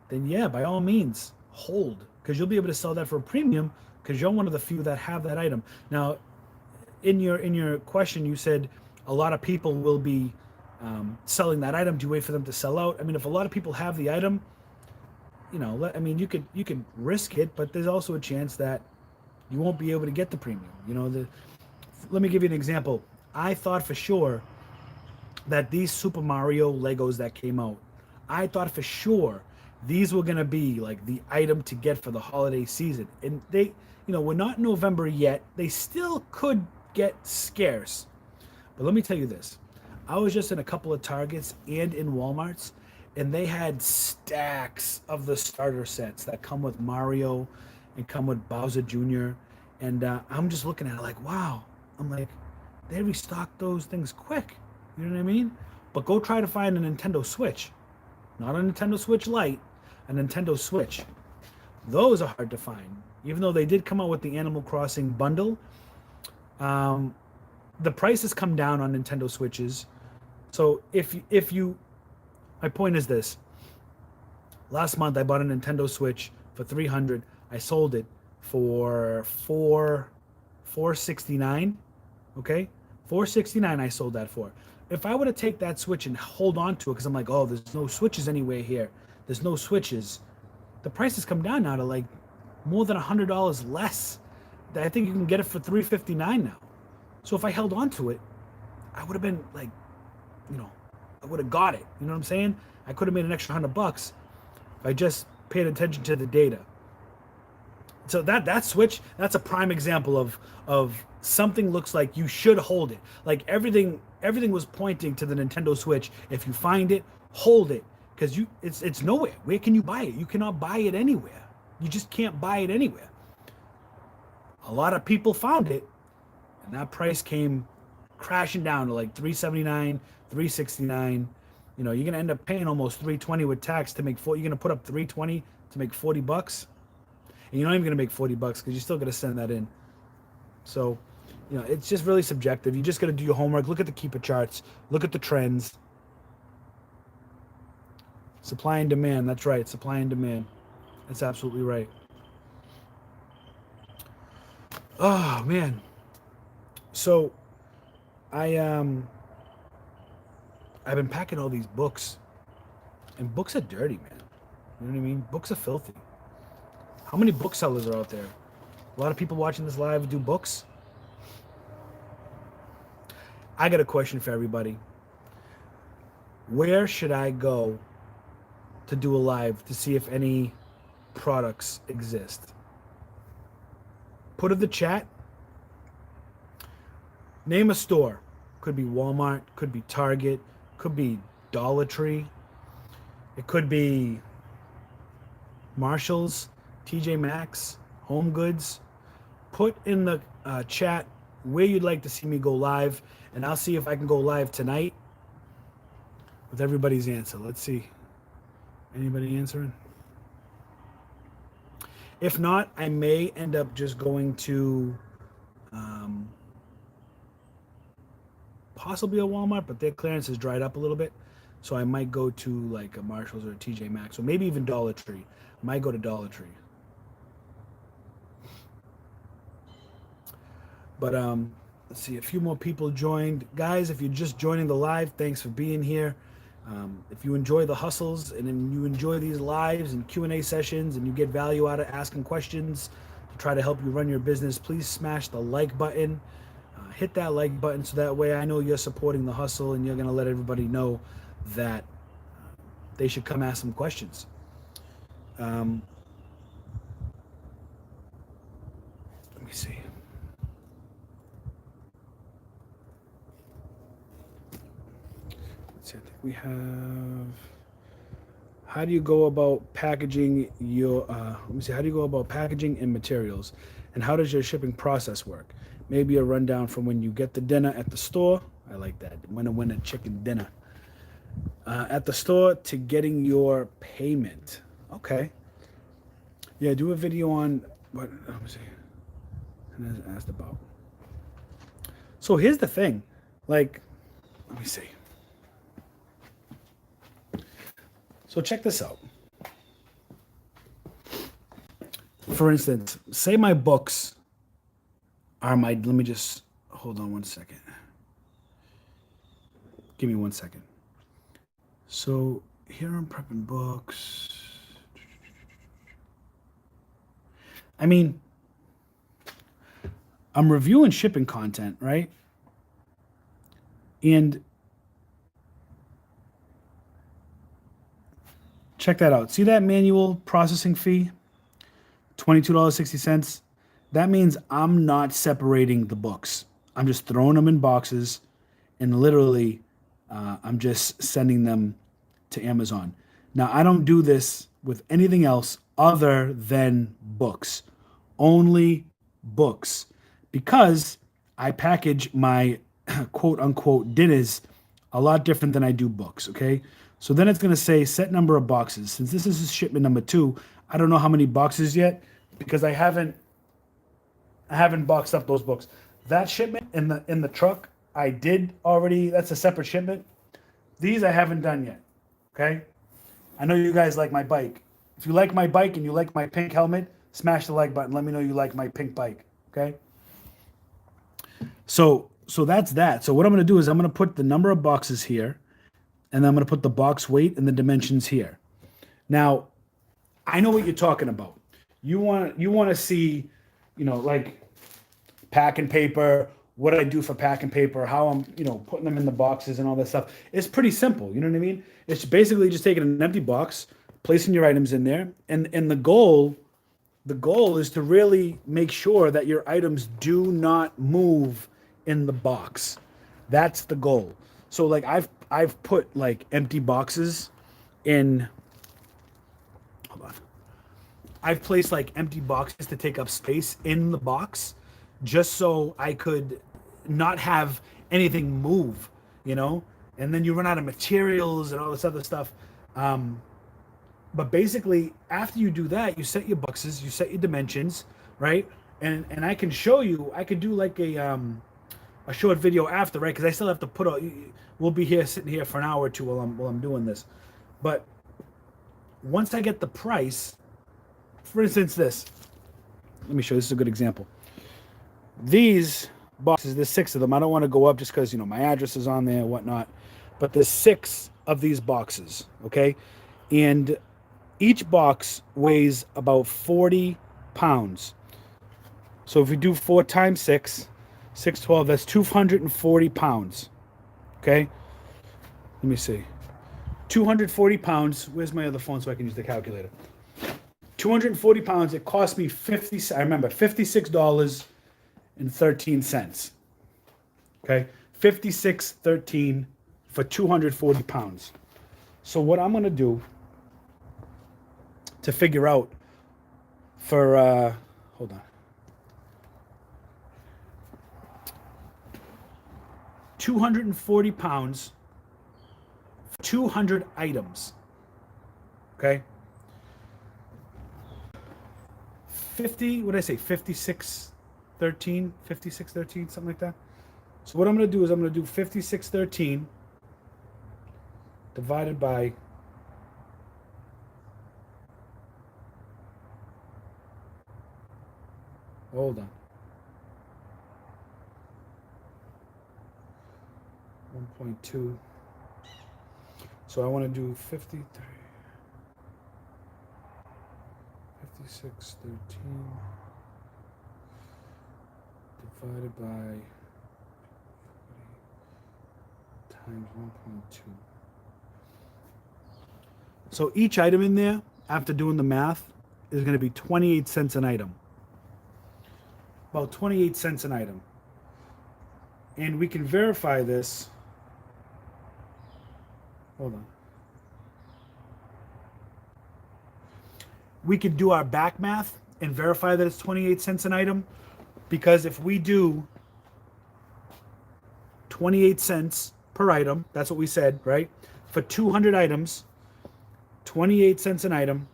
then yeah, by all means, hold, because you'll be able to sell that for a premium because you're one of the few that have that item. Now, in your question, you said a lot of people will be selling that item. Do you wait for them to sell out? I mean, if a lot of people have the item, you know, I mean, you could risk it, but there's also a chance that you won't be able to get the premium. You know, let me give you an example. I thought for sure that these Super Mario Legos that came out, I thought for sure these were going to be like the item to get for the holiday season. And they, you know, we're not in November yet. They still could get scarce. But let me tell you this. I was just in a couple of Targets and in Walmarts, and they had stacks of the starter sets that come with Mario and come with Bowser Jr. And I'm just looking at it like, wow. I'm like, they restock those things quick. You know what I mean? But go try to find a Nintendo Switch, not a Nintendo Switch Lite, a Nintendo Switch. Those are hard to find. Even though they did come out with the Animal Crossing bundle, um, the price has come down on Nintendo Switches. So if you, my point is this: last month I bought a Nintendo Switch for 300. I sold it for 469. Okay, 469. I sold that for. If I were to take that Switch and hold on to it, because I'm like, oh, there's no switches anywhere here. There's no switches. The price has come down now to like more than $100 less. I think you can get it for 359 now. So if I held on to it, I would have been like, I would have got it. You know what I'm saying? I could have made an extra $100 if I just paid attention to the data. So that Switch, that's a prime example of something looks like you should hold it. Like everything was pointing to the Nintendo Switch. If you find it, hold it, because it's nowhere. Where can you buy it? You cannot buy it anywhere. You just can't buy it anywhere. A lot of people found it, and that price came crashing down to like 379, 369. You're gonna end up paying almost 320 with tax to make you're gonna put up 320 to make $40, and you're not even gonna make $40 because you're still gonna send that in. So, it's just really subjective. You just gotta do your homework. Look at the keeper charts. Look at the trends. Supply and demand. That's right. Supply and demand. That's absolutely right. Oh man. So I've been packing all these books, and books are dirty, man. You know what I mean? Books are filthy. How many booksellers are out there? A lot of people watching this live do books. I got a question for everybody. Where should I go to do a live to see if any products exist? Put in the chat. Name a store. Could be Walmart, could be Target, could be Dollar Tree. It could be Marshall's, TJ Maxx, Home Goods. Put in the chat where you'd like to see me go live, and I'll see if I can go live tonight with everybody's answer. Let's see. Anybody answering? If not, I may end up just going to possibly a Walmart, but their clearance has dried up a little bit. So I might go to like a Marshall's or a TJ Maxx, or maybe even Dollar Tree. I might go to Dollar Tree. But let's see, a few more people joined. Guys, if you're just joining the live, thanks for being here. If you enjoy the hustles and then you enjoy these lives and Q&A sessions and you get value out of asking questions to try to help you run your business, please smash the like button. Hit that like button so that way I know you're supporting the hustle and you're going to let everybody know that they should come ask some questions. Let me see. Let's see, I think we have... How do you go about packaging your, let me see, how do you go about packaging and materials? And how does your shipping process work? Maybe a rundown from when you get the dinner at the store. I like that. Win a chicken dinner. At the store to getting your payment. Okay. Yeah, do a video on what, let me see. And I asked about. So here's the thing. Like, let me see. So check this out. For instance, say my books are my, let me just, hold on one second. Give me 1 second. So here I'm prepping books. I mean, I'm reviewing shipping content, right? And check that out. See that manual processing fee? $22.60. That means I'm not separating the books. I'm just throwing them in boxes and literally I'm just sending them to Amazon. Now, I don't do this with anything else other than books, only books, because I package my quote unquote dinners a lot different than I do books. Okay. So then it's going to say set number of boxes. Since this is shipment number 2, I don't know how many boxes yet because I haven't boxed up those books. That shipment in the truck, I did already. That's a separate shipment. These I haven't done yet. Okay? I know you guys like my bike. If you like my bike and you like my pink helmet, smash the like button. Let me know you like my pink bike. Okay? So that's that. So what I'm going to do is I'm going to put the number of boxes here, and then I'm going to put the box weight and the dimensions here. Now, I know what you're talking about. You want to see, like packing paper, what I do for packing paper, how I'm, putting them in the boxes and all that stuff. It's pretty simple. You know what I mean? It's basically just taking an empty box, placing your items in there, and the goal is to really make sure that your items do not move in the box. That's the goal. So like I've put like empty boxes in. Hold on. I've placed like empty boxes to take up space in the box, just so I could not have anything move, and then you run out of materials and all this other stuff. But basically, after you do that, you set your boxes, you set your dimensions, right? And I can show you. I could do like a short video after, right? Because I still have to put. We'll be here sitting here for an hour or two while I'm doing this. But once I get the price, for instance, this. Let me show you. This is a good example. These boxes, there's 6 of them. I don't want to go up just because my address is on there and whatnot. But there's 6 of these boxes, okay? And each box weighs about 40 pounds. So if we do 4 times 6, 612, that's 240 pounds. Okay? Let me see. 240 pounds. Where's my other phone so I can use the calculator? 240 pounds. It cost me $56.13. Okay? $56.13 for 240 pounds. So what I'm going to do to figure out for, hold on. 240 pounds, 200 items. Okay? what did I say? 56.13, something like that. So what I'm going to do is I'm going to do 56.13 divided by hold on. 1.2. So I want to do 56.13 divided by times 1.2. So each item in there, after doing the math, is going to be 28 cents an item. About 28 cents an item. And we can verify this. Hold on. We could do our back math and verify that it's 28 cents an item, because if we do 28 cents per item, that's what we said, right? For 200 items, 28 cents an item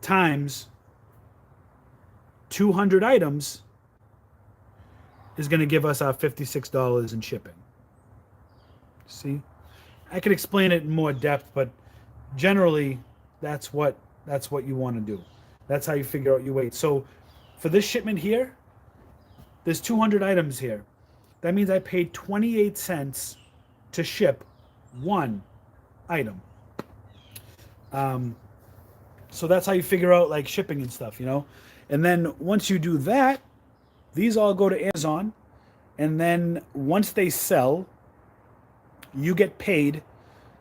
times 200 items is going to give us our $56 in shipping. See? I can explain it in more depth, but generally that's what you want to do. That's how you figure out your weight. So for this shipment here, there's 200 items here. That means I paid 28 cents to ship one item. So that's how you figure out like shipping and stuff, And then once you do that, these all go to Amazon, and then once they sell, you get paid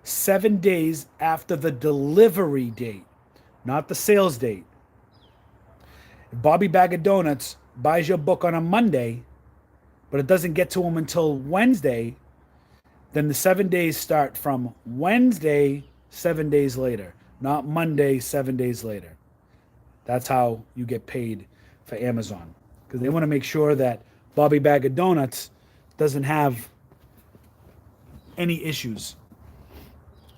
7 days after the delivery date, not the sales date. If Bobby Bag of Donuts buys your book on a Monday, but it doesn't get to him until Wednesday, then the 7 days start from Wednesday, 7 days later, not Monday, 7 days later. That's how you get paid for Amazon, because they want to make sure that Bobby Bag of Donuts doesn't have any issues.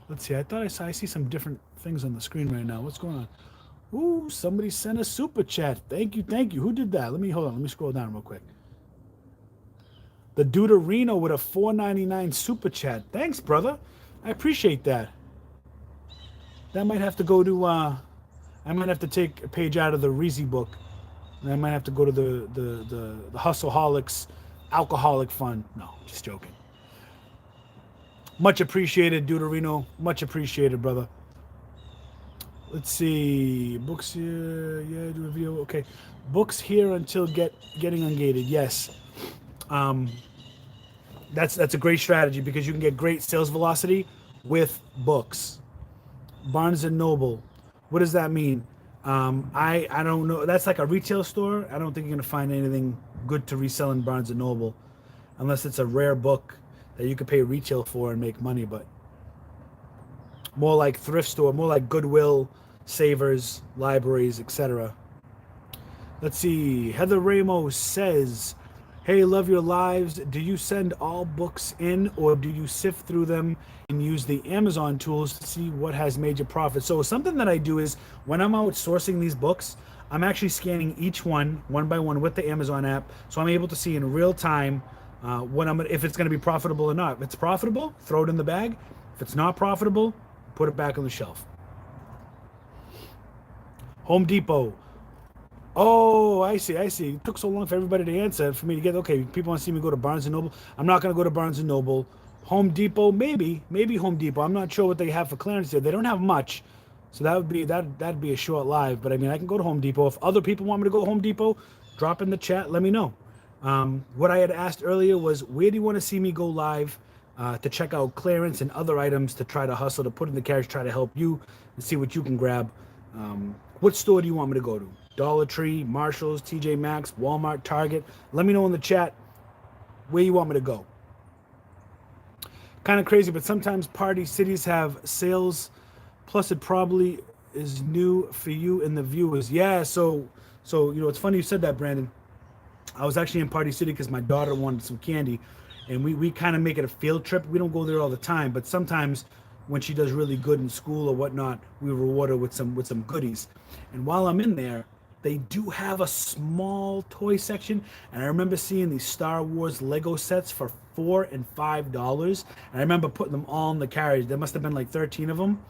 Let's see. I see some different things on the screen right now. What's going on? Ooh, somebody sent a super chat. Thank you, thank you. Who did that? Hold on. Let me scroll down real quick. The Deuterino with a $4.99 super chat. Thanks, brother. I appreciate that. That might have to go to. I might have to take a page out of the Reezy book, and I might have to go to the Hustleholics alcoholic fund. No, just joking. Much appreciated, Deuterino. Much appreciated, brother. Let's see. Books here. Yeah, do a video. Okay. Books here until getting ungated. Yes. That's a great strategy, because you can get great sales velocity with books. Barnes and Noble. What does that mean? I don't know. That's like a retail store. I don't think you're gonna find anything good to resell in Barnes and Noble, unless it's a rare book that you could pay retail for and make money. But more like thrift store, more like Goodwill, Savers, libraries, etc. Let's see. Heather Ramos says, hey, love your lives. Do you send all books in, or do you sift through them and use the Amazon tools to see what has made you profit? So something that I do is, when I'm outsourcing these books, I'm actually scanning each one by one with the Amazon app, so I'm able to see in real time if it's going to be profitable or not. If it's profitable, throw it in the bag. If it's not profitable, put it back on the shelf. Home Depot. Oh, I see. It took so long for everybody to answer, for me to get, okay, people want to see me go to Barnes & Noble. I'm not going to go to Barnes & Noble. Home Depot, maybe Home Depot. I'm not sure what they have for clearance there. They don't have much, so that'd be a short live. But I mean, I can go to Home Depot. If other people want me to go to Home Depot, drop in the chat, let me know. What I had asked earlier was, where do you want to see me go live to check out clearance and other items to try to hustle, to put in the carriage, try to help you and see what you can grab. What store do you want me to go to? Dollar Tree, Marshalls, TJ Maxx, Walmart, Target. Let me know in the chat where you want me to go. Kind of crazy, but sometimes party cities have sales. Plus, it probably is new for you and the viewers. Yeah, so it's funny you said that, Brandon. I was actually in Party City because my daughter wanted some candy, and we kind of make it a field trip. We don't go there all the time, but sometimes when she does really good in school or whatnot, we reward her with some goodies. And while I'm in there, they do have a small toy section, and I remember seeing these Star Wars Lego sets for $4 and $5. And I remember putting them all in the carriage. There must have been like 13 of them.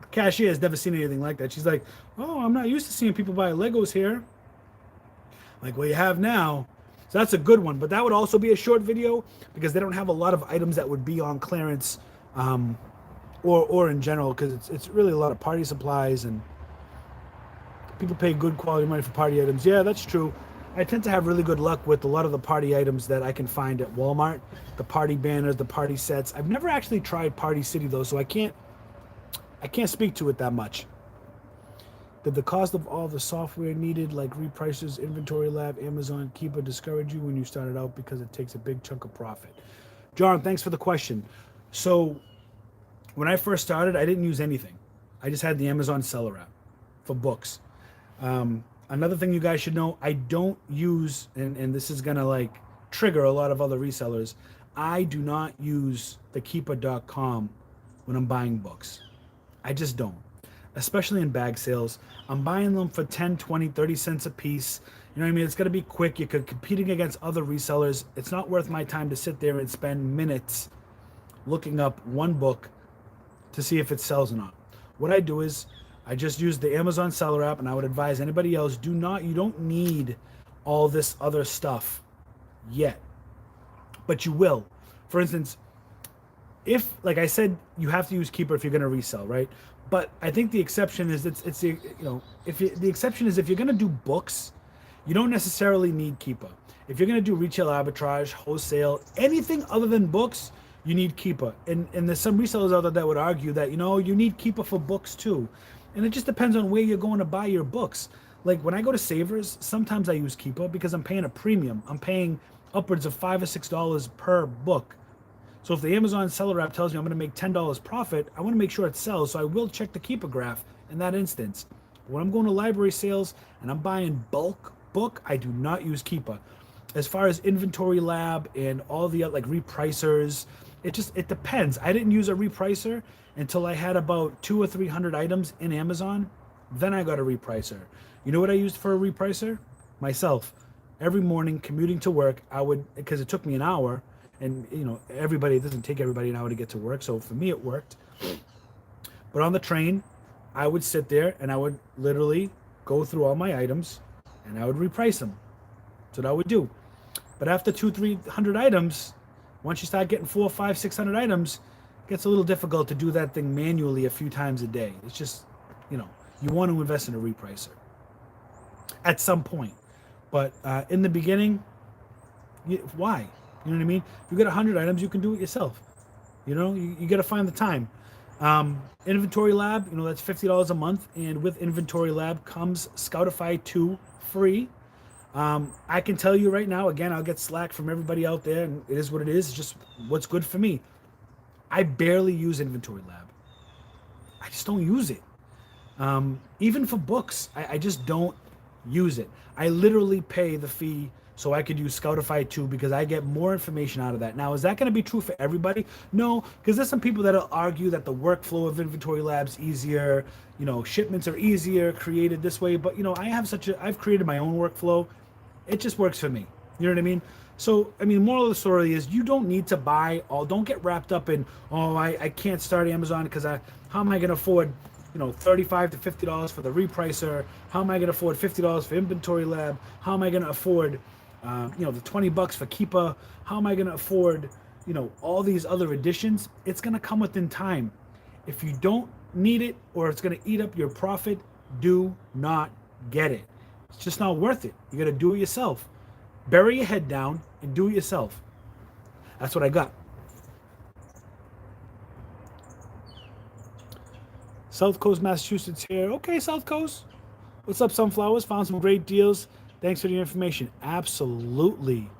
The cashier has never seen anything like that. She's like, "Oh, I'm not used to seeing people buy Legos here." Like, well, you have now. So that's a good one, but that would also be a short video, because they don't have a lot of items that would be on clearance, or in general, because it's really a lot of party supplies, and people pay good quality money for party items. Yeah, that's true. I tend to have really good luck with a lot of the party items that I can find at Walmart. The party banners, the party sets. I've never actually tried Party City though, so I can't speak to it that much. Did the cost of all the software needed, like Repricer's, Inventory Lab, Amazon Keeper, discourage you when you started out, because it takes a big chunk of profit? John, thanks for the question. So when I first started, I didn't use anything. I just had the Amazon seller app for books. Another thing you guys should know, I don't use, and this is gonna like trigger a lot of other resellers, I do not use the keeper.com when I'm buying books. I just don't, especially in bag sales. I'm buying them for 10, 20, 30 cents a piece. You know what I mean? It's gonna be quick. You're competing against other resellers. It's not worth my time to sit there and spend minutes looking up one book to see if it sells or not. What I do is I just use the Amazon seller app, and I would advise anybody else, you don't need all this other stuff yet, but you will. For instance, if, like I said, you have to use Keeper if you're going to resell, right? But I think the exception is the exception is if you're going to do books, you don't necessarily need Keeper. If you're going to do retail arbitrage, wholesale, anything other than books, you need Keeper. And there's some resellers out there that would argue that, you need Keeper for books too. And it just depends on where you're going to buy your books. Like when I go to Savers, sometimes I use Keeper because I'm paying a premium. I'm paying upwards of $5 or $6 per book. So if the Amazon seller app tells me I'm going to make $10 profit, I want to make sure it sells. So I will check the Keepa graph in that instance. When I'm going to library sales and I'm buying bulk book, I do not use Keepa. As far as Inventory Lab and all the like repricers, it depends. I didn't use a repricer until I had about 200 or 300 items in Amazon. Then I got a repricer. You know what I used for a repricer? Myself. Every morning commuting to work, I would, because it took me an hour, and it doesn't take everybody an hour to get to work. So for me, it worked. But on the train, I would sit there and I would literally go through all my items and I would reprice them. That's what I would do. But after 200-300 items, once you start getting 400, 500, 600 items, it gets a little difficult to do that thing manually a few times a day. It's just, you want to invest in a repricer at some point. But in the beginning, why? You know what I mean? If you get 100 items, you can do it yourself. You got to find the time. Inventory Lab, that's $50 a month. And with Inventory Lab comes Scoutify 2 free. I can tell you right now, again, I'll get slack from everybody out there, and it is what it is. It's just what's good for me. I barely use Inventory Lab. I just don't use it. Even for books, I just don't use it. I literally pay the fee so I could use Scoutify 2 because I get more information out of that. Now, is that going to be true for everybody? No, because there's some people that'll argue that the workflow of Inventory Lab's easier, shipments are easier created this way. But, I've created my own workflow. It just works for me. You know what I mean? So, moral of the story is you don't need to buy don't get wrapped up in, I can't start Amazon because how am I going to afford, $35 to $50 for the repricer? How am I going to afford $50 for Inventory Lab? How am I going to afford, the $20 for Keepa? How am I going to afford, all these other additions? It's going to come within time. If you don't need it or it's going to eat up your profit, do not get it. It's just not worth it. You got to do it yourself. Bury your head down and do it yourself. That's what I got. South Coast, Massachusetts here. Okay, South Coast. What's up, Sunflowers? Found some great deals. Thanks for the information. Absolutely.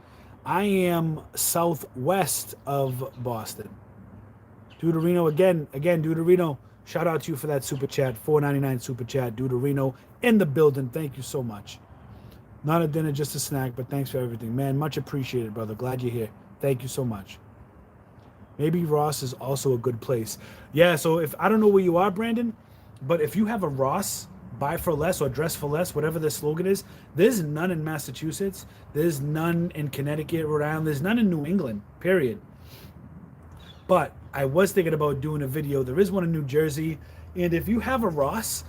I am southwest of Boston. Deuterino again, Deuterino. Shout out to you for that super chat. $4.99 super chat. Deuterino in the building. Thank you so much. Not a dinner, just a snack, but thanks for everything. Man, much appreciated, brother. Glad you're here. Thank you so much. Maybe Ross is also a good place. Yeah, so I don't know where you are, Brandon, but if you have a Ross, buy for less or dress for less, whatever the slogan is, there's none in Massachusetts. There's none in Connecticut, Rhode Island. There's none in New England, period. But I was thinking about doing a video. There is one in New Jersey. And if you have a Ross,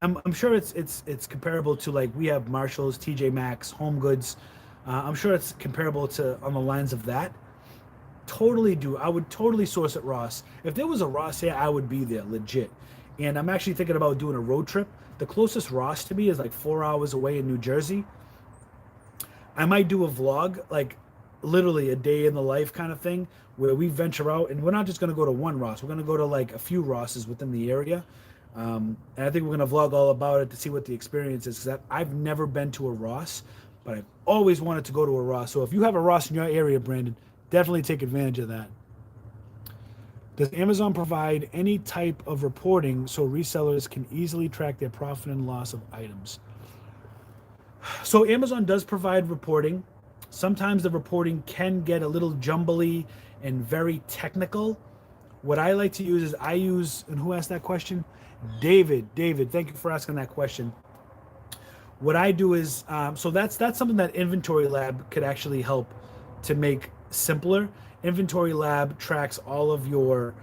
I'm sure it's comparable to, like, we have Marshalls, TJ Maxx, Home Goods. I'm sure it's comparable to on the lines of that. I would totally source at Ross. If there was a Ross here, I would be there, legit. And I'm actually thinking about doing a road trip. The closest Ross to me is like 4 hours away in New Jersey. I might do a vlog, like literally a day in the life kind of thing, where we venture out, and we're not just going to go to one Ross. We're going to go to like a few Rosses within the area. And I think we're going to vlog all about it to see what the experience is, because I've never been to a Ross, but I've always wanted to go to a Ross. So if you have a Ross in your area, Brandon, definitely take advantage of that. Does Amazon provide any type of reporting so resellers can easily track their profit and loss of items? So Amazon does provide reporting. Sometimes the reporting can get a little jumbly and very technical. What I like to use is and who asked that question? David, thank you for asking that question. What I do is, so that's something that Inventory Lab could actually help to make simpler. Inventory Lab tracks all of your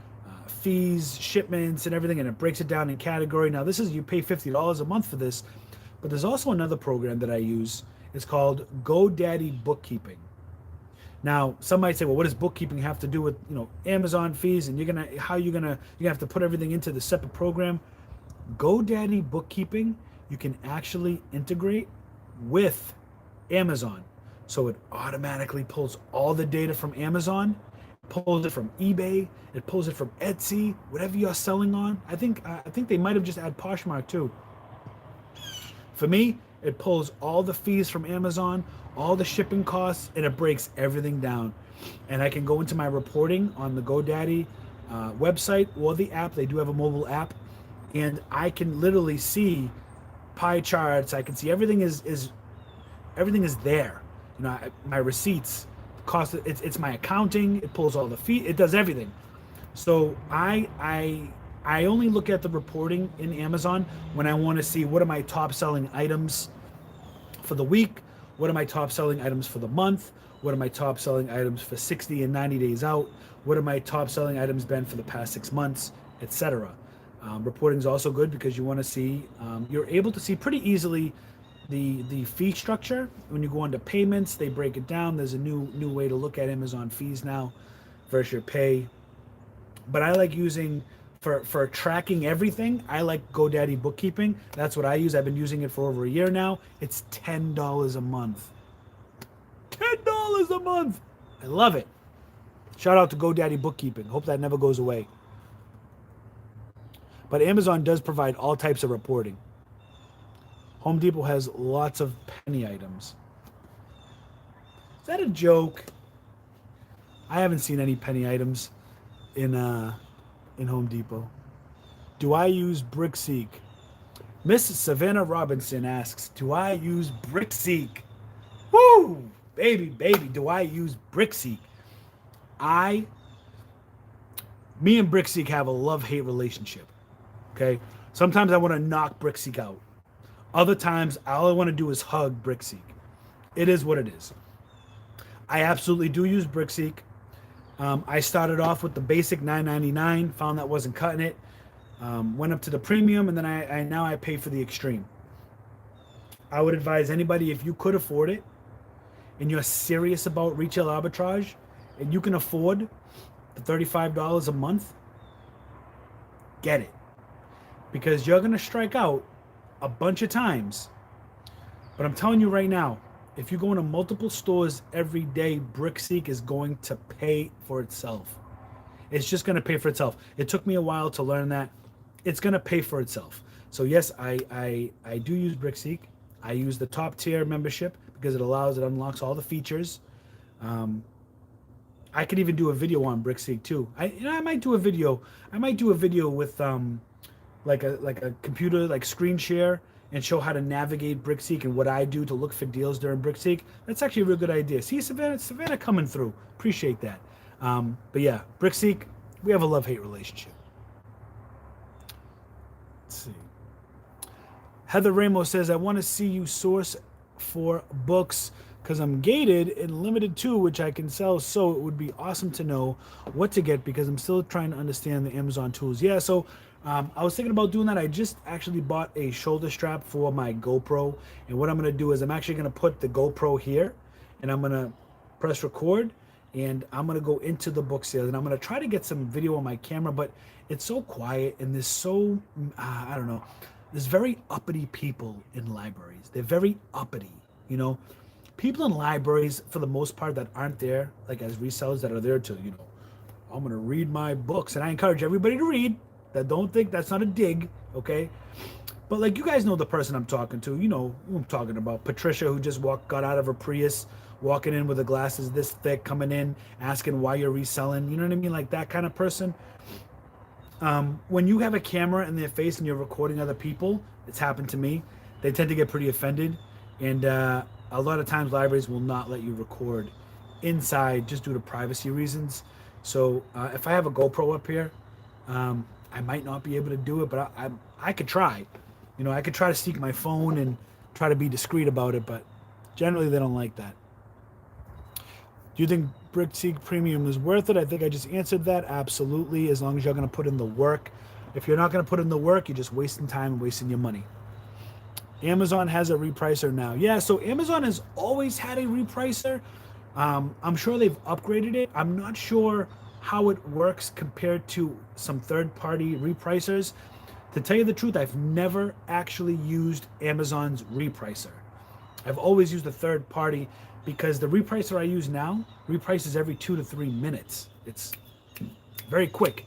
fees, shipments, and everything, and it breaks it down in category. Now, you pay $50 a month for this, but there's also another program that I use. It's called GoDaddy Bookkeeping. Now, some might say, well, what does bookkeeping have to do with, Amazon fees? And you're gonna have to put everything into the separate program. GoDaddy Bookkeeping, you can actually integrate with Amazon. So it automatically pulls all the data from Amazon, pulls it from eBay, it pulls it from Etsy, whatever you're selling on. I think they might have just added Poshmark too. For me, it pulls all the fees from Amazon, all the shipping costs, and it breaks everything down. And I can go into my reporting on the GoDaddy website or the app. They do have a mobile app, and I can literally see pie charts. I can see everything is there. You know, my receipts, cost. It's my accounting. It pulls all the fees. It does everything. So I only look at the reporting in Amazon when I want to see what are my top selling items for the week, what are my top selling items for the month, what are my top selling items for 60 and 90 days out, what are my top selling items been for the past 6 months, etc. Reporting is also good because you want to see, you're able to see pretty easily the fee structure. When you go into payments, they break it down. There's a new way to look at Amazon fees now versus your pay. But I like using, for tracking everything, I like GoDaddy bookkeeping. That's what I use. I've been using it for over a year now. It's $10 a month. $10 a month. I love it. Shout out to GoDaddy bookkeeping. Hope that never goes away. But Amazon does provide all types of reporting. Home Depot has lots of penny items. Is that a joke? I haven't seen any penny items in Home Depot. Do I use BrickSeek? Miss Savannah Robinson asks, do I use BrickSeek? Woo! Baby, do I use BrickSeek? Me and BrickSeek have a love-hate relationship. Okay? Sometimes I want to knock BrickSeek out. Other times, all I want to do is hug BrickSeek. It is what it is. I absolutely do use BrickSeek. I started off with the basic $9.99, found that wasn't cutting it. Went up to the premium, and then now I pay for the extreme. I would advise anybody, if you could afford it, and you're serious about retail arbitrage, and you can afford the $35 a month, get it. Because you're going to strike out a bunch of times. But I'm telling you right now, if you go into multiple stores every day, BrickSeek is going to pay for itself. It's just going to pay for itself. It took me a while to learn that. It's going to pay for itself. So yes, I do use BrickSeek. I use the top tier membership because it unlocks all the features. I could even do a video on BrickSeek too. I might do a video. I might do a video with like a computer, like screen share, and show how to navigate BrickSeek and what I do to look for deals during BrickSeek. That's actually a real good idea. See, Savannah coming through. Appreciate that. But yeah, BrickSeek, we have a love-hate relationship. Let's see. Heather Ramos says, I want to see you source for books because I'm gated and limited to which I can sell. So it would be awesome to know what to get because I'm still trying to understand the Amazon tools. Yeah, so I was thinking about doing that. I just actually bought a shoulder strap for my GoPro. And what I'm going to do is I'm actually going to put the GoPro here and I'm going to press record and I'm going to go into the book sales and I'm going to try to get some video on my camera, but it's so quiet and there's so, I don't know, there's very uppity people in libraries. They're very uppity, you know. People in libraries, for the most part, that aren't there, like as resellers that are there to, you know, I'm going to read my books. And I encourage everybody to read. That don't think that's not a dig, okay? But like you guys know the person I'm talking to. You know who I'm talking about. Patricia, who just got out of her Prius, walking in with the glasses this thick, coming in, asking why you're reselling. You know what I mean? Like that kind of person. When you have a camera in their face and you're recording other people, it's happened to me. They tend to get pretty offended. And a lot of times libraries will not let you record inside just due to privacy reasons. So if I have a GoPro up here, I might not be able to do it, but I could try. You know, I could try to sneak my phone and try to be discreet about it, but generally they don't like that. Do you think BrickSeek Premium is worth it? I think I just answered that. Absolutely, as long as you're going to put in the work. If you're not going to put in the work, you're just wasting time and wasting your money. Amazon has a repricer now. Yeah, so Amazon has always had a repricer. I'm sure they've upgraded it. I'm not sure how it works compared to some third-party repricers. To tell you the truth, I've never actually used Amazon's repricer. I've always used a third party because the repricer I use now reprices every 2 to 3 minutes. It's very quick.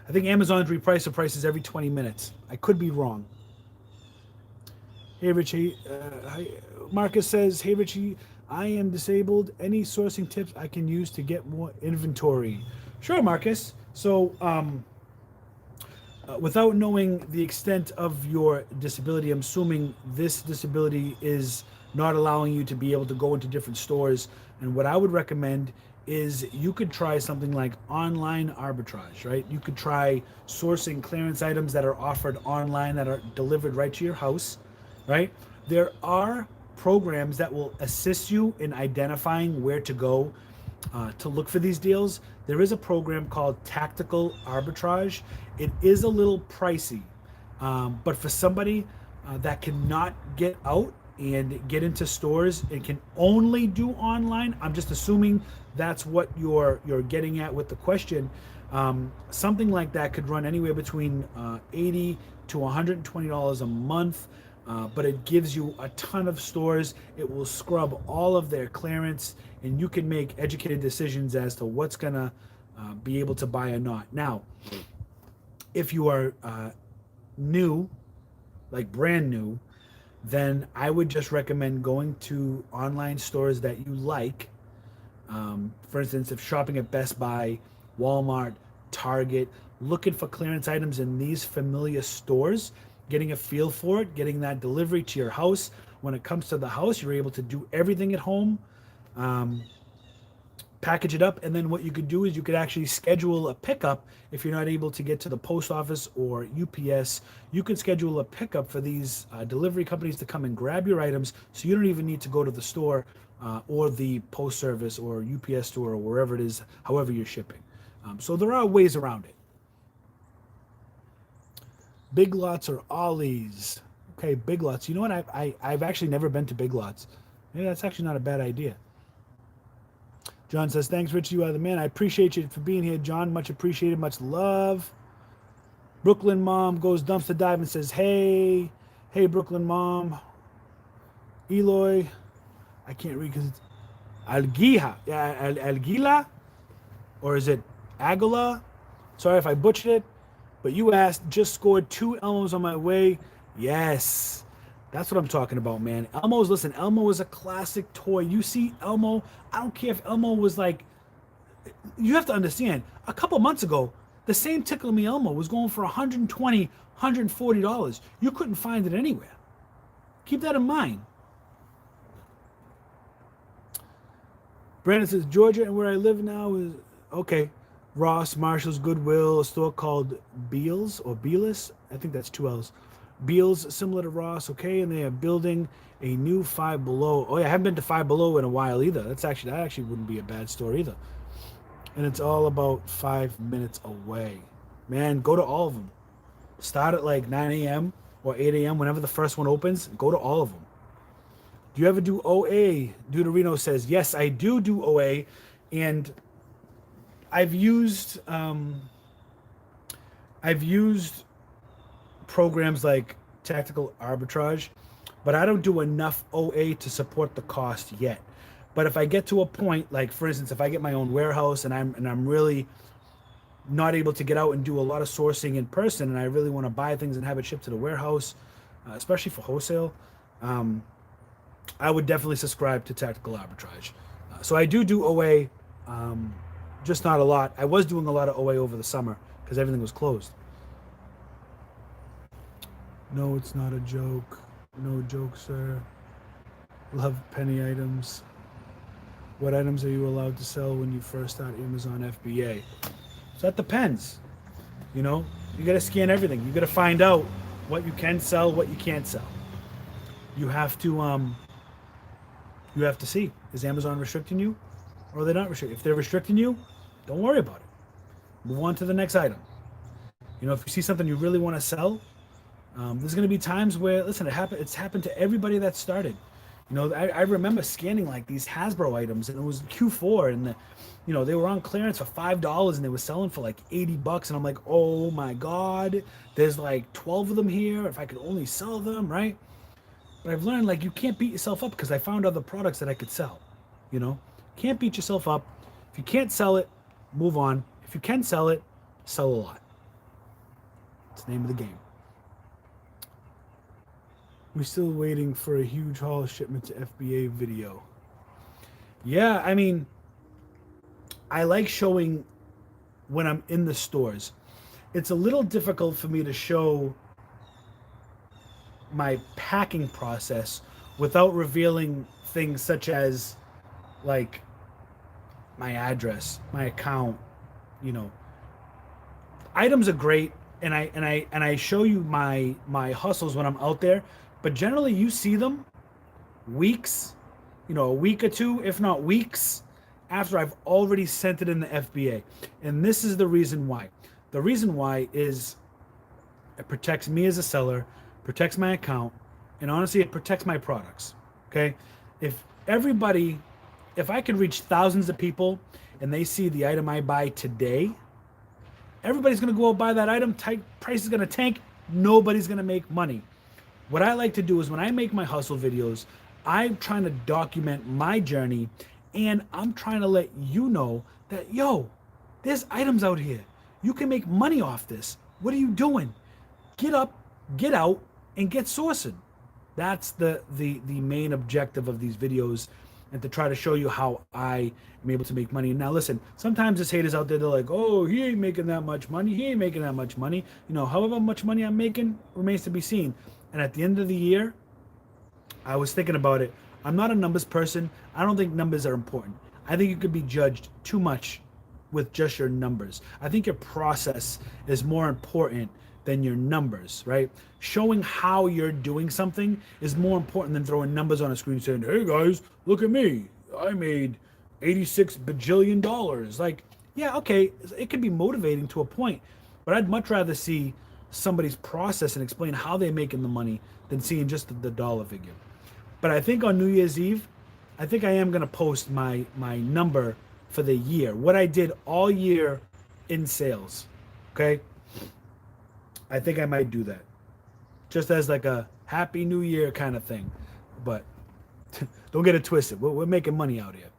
I think Amazon's repricer prices every 20 minutes. I could be wrong. Hey, Richie. Hi. Marcus says, hey, Richie, I am disabled. Any sourcing tips I can use to get more inventory? Sure, Marcus. So, without knowing the extent of your disability, I'm assuming this disability is not allowing you to be able to go into different stores. And what I would recommend is you could try something like online arbitrage, right? You could try sourcing clearance items that are offered online that are delivered right to your house, right? There are programs that will assist you in identifying where to go to look for these deals. There is a program called Tactical Arbitrage. It is a little pricey, but for somebody that cannot get out and get into stores and can only do online, I'm just assuming that's what you're getting at with the question. Something like that could run anywhere between $80 to $120 a month. But it gives you a ton of stores. It will scrub all of their clearance, and you can make educated decisions as to what's gonna be able to buy or not. Now, if you are new, like brand new, then I would just recommend going to online stores that you like. For instance, if shopping at Best Buy, Walmart, Target, looking for clearance items in these familiar stores, getting a feel for it, getting that delivery to your house. When it comes to the house, you're able to do everything at home, um, package it up, and then what you could do is you could actually schedule a pickup if you're not able to get to the post office or UPS. You could schedule a pickup for these delivery companies to come and grab your items, so you don't even need to go to the store or the post service or UPS store or wherever it is, however you're shipping. So there are ways around it. Big Lots or Ollie's? Okay, Big Lots. You know what? I've actually never been to Big Lots. Maybe that's actually not a bad idea. John says, thanks, Richie. You are the man. I appreciate you for being here, John. Much appreciated. Much love. Brooklyn Mom goes dumpster dive and says, hey. Hey, Brooklyn Mom. Eloy. I can't read because it's Algiha. Yeah, Algila? Or is it Agula? Sorry if I butchered it. But you asked, just scored 2 Elmos on my way. Yes. That's what I'm talking about, man. Elmo's, listen, Elmo is a classic toy. You see Elmo, I don't care if Elmo was like, you have to understand, a couple months ago, the same Tickle Me Elmo was going for $120, $140. You couldn't find it anywhere. Keep that in mind. Brandon says, Georgia and where I live now is, okay, Ross, Marshall's, Goodwill, a store called Beals or Bealis. I think that's 2 L's. Beals, similar to Ross, okay, and they are building a new Five Below. Oh yeah, I haven't been to Five Below in a while either. That actually wouldn't be a bad store either. And it's all about 5 minutes away. Man, go to all of them. Start at like 9 a.m. or 8 a.m. whenever the first one opens. Go to all of them. Do you ever do OA? Deuterino says, yes, I do OA, and I've used programs like Tactical Arbitrage, but I don't do enough OA to support the cost yet. But if I get to a point, like for instance, if I get my own warehouse and I'm really not able to get out and do a lot of sourcing in person, and I really want to buy things and have it shipped to the warehouse, especially for wholesale, I would definitely subscribe to Tactical Arbitrage. So I do OA, just not a lot. I was doing a lot of OA over the summer because everything was closed. No, it's not a joke. No joke, sir. Love penny items. What items are you allowed to sell when you first start Amazon FBA? So that depends. You know, you got to scan everything. You got to find out what you can sell, what you can't sell. You have to see, is Amazon restricting you or are they not restricting? If they're restricting you, don't worry about it. Move on to the next item. You know, if you see something you really want to sell, there's going to be times where, listen, it's happened to everybody that started. You know, I remember scanning like these Hasbro items, and it was Q4, and they were on clearance for $5, and they were selling for like $80, and I'm like, oh my god, there's like 12 of them here. If I could only sell them, right? But I've learned, like, you can't beat yourself up because I found other products that I could sell. You know, can't beat yourself up. If you can't sell it, move on. If you can sell it, sell a lot. It's the name of the game. We're still waiting for a huge haul shipment to FBA video. Yeah, I mean, I like showing when I'm in the stores. It's a little difficult for me to show my packing process without revealing things such as like my address, my account, you know. Items are great, and I show you my hustles when I'm out there, but generally you see them weeks, a week or two, if not weeks, after I've already sent it in the FBA. And this is the reason why. The reason why is it protects me as a seller, protects my account, and honestly, it protects my products. Okay? If I could reach thousands of people and they see the item I buy today, everybody's going to go out buy that item. Price is going to tank. Nobody's going to make money. What I like to do is when I make my hustle videos, I'm trying to document my journey, and I'm trying to let you know that, there's items out here. You can make money off this. What are you doing? Get up, get out, and get sourcing. That's the main objective of these videos, and to try to show you how I am able to make money. Now listen, sometimes there's haters out there, they're like, oh, he ain't making that much money. He ain't making that much money. However much money I'm making remains to be seen. And at the end of the year, I was thinking about it. I'm not a numbers person. I don't think numbers are important. I think you could be judged too much with just your numbers. I think your process is more important than your numbers, right? Showing how you're doing something is more important than throwing numbers on a screen saying, hey guys, look at me. I made $86 bajillion. Like, yeah, okay, it can be motivating to a point, but I'd much rather see somebody's process and explain how they're making the money than seeing just the dollar figure. But I think on New Year's Eve, I think I am going to post my number for the year, what I did all year in sales. Okay? I think I might do that. Just as like a happy new year kind of thing. But don't get it twisted. We're making money out here.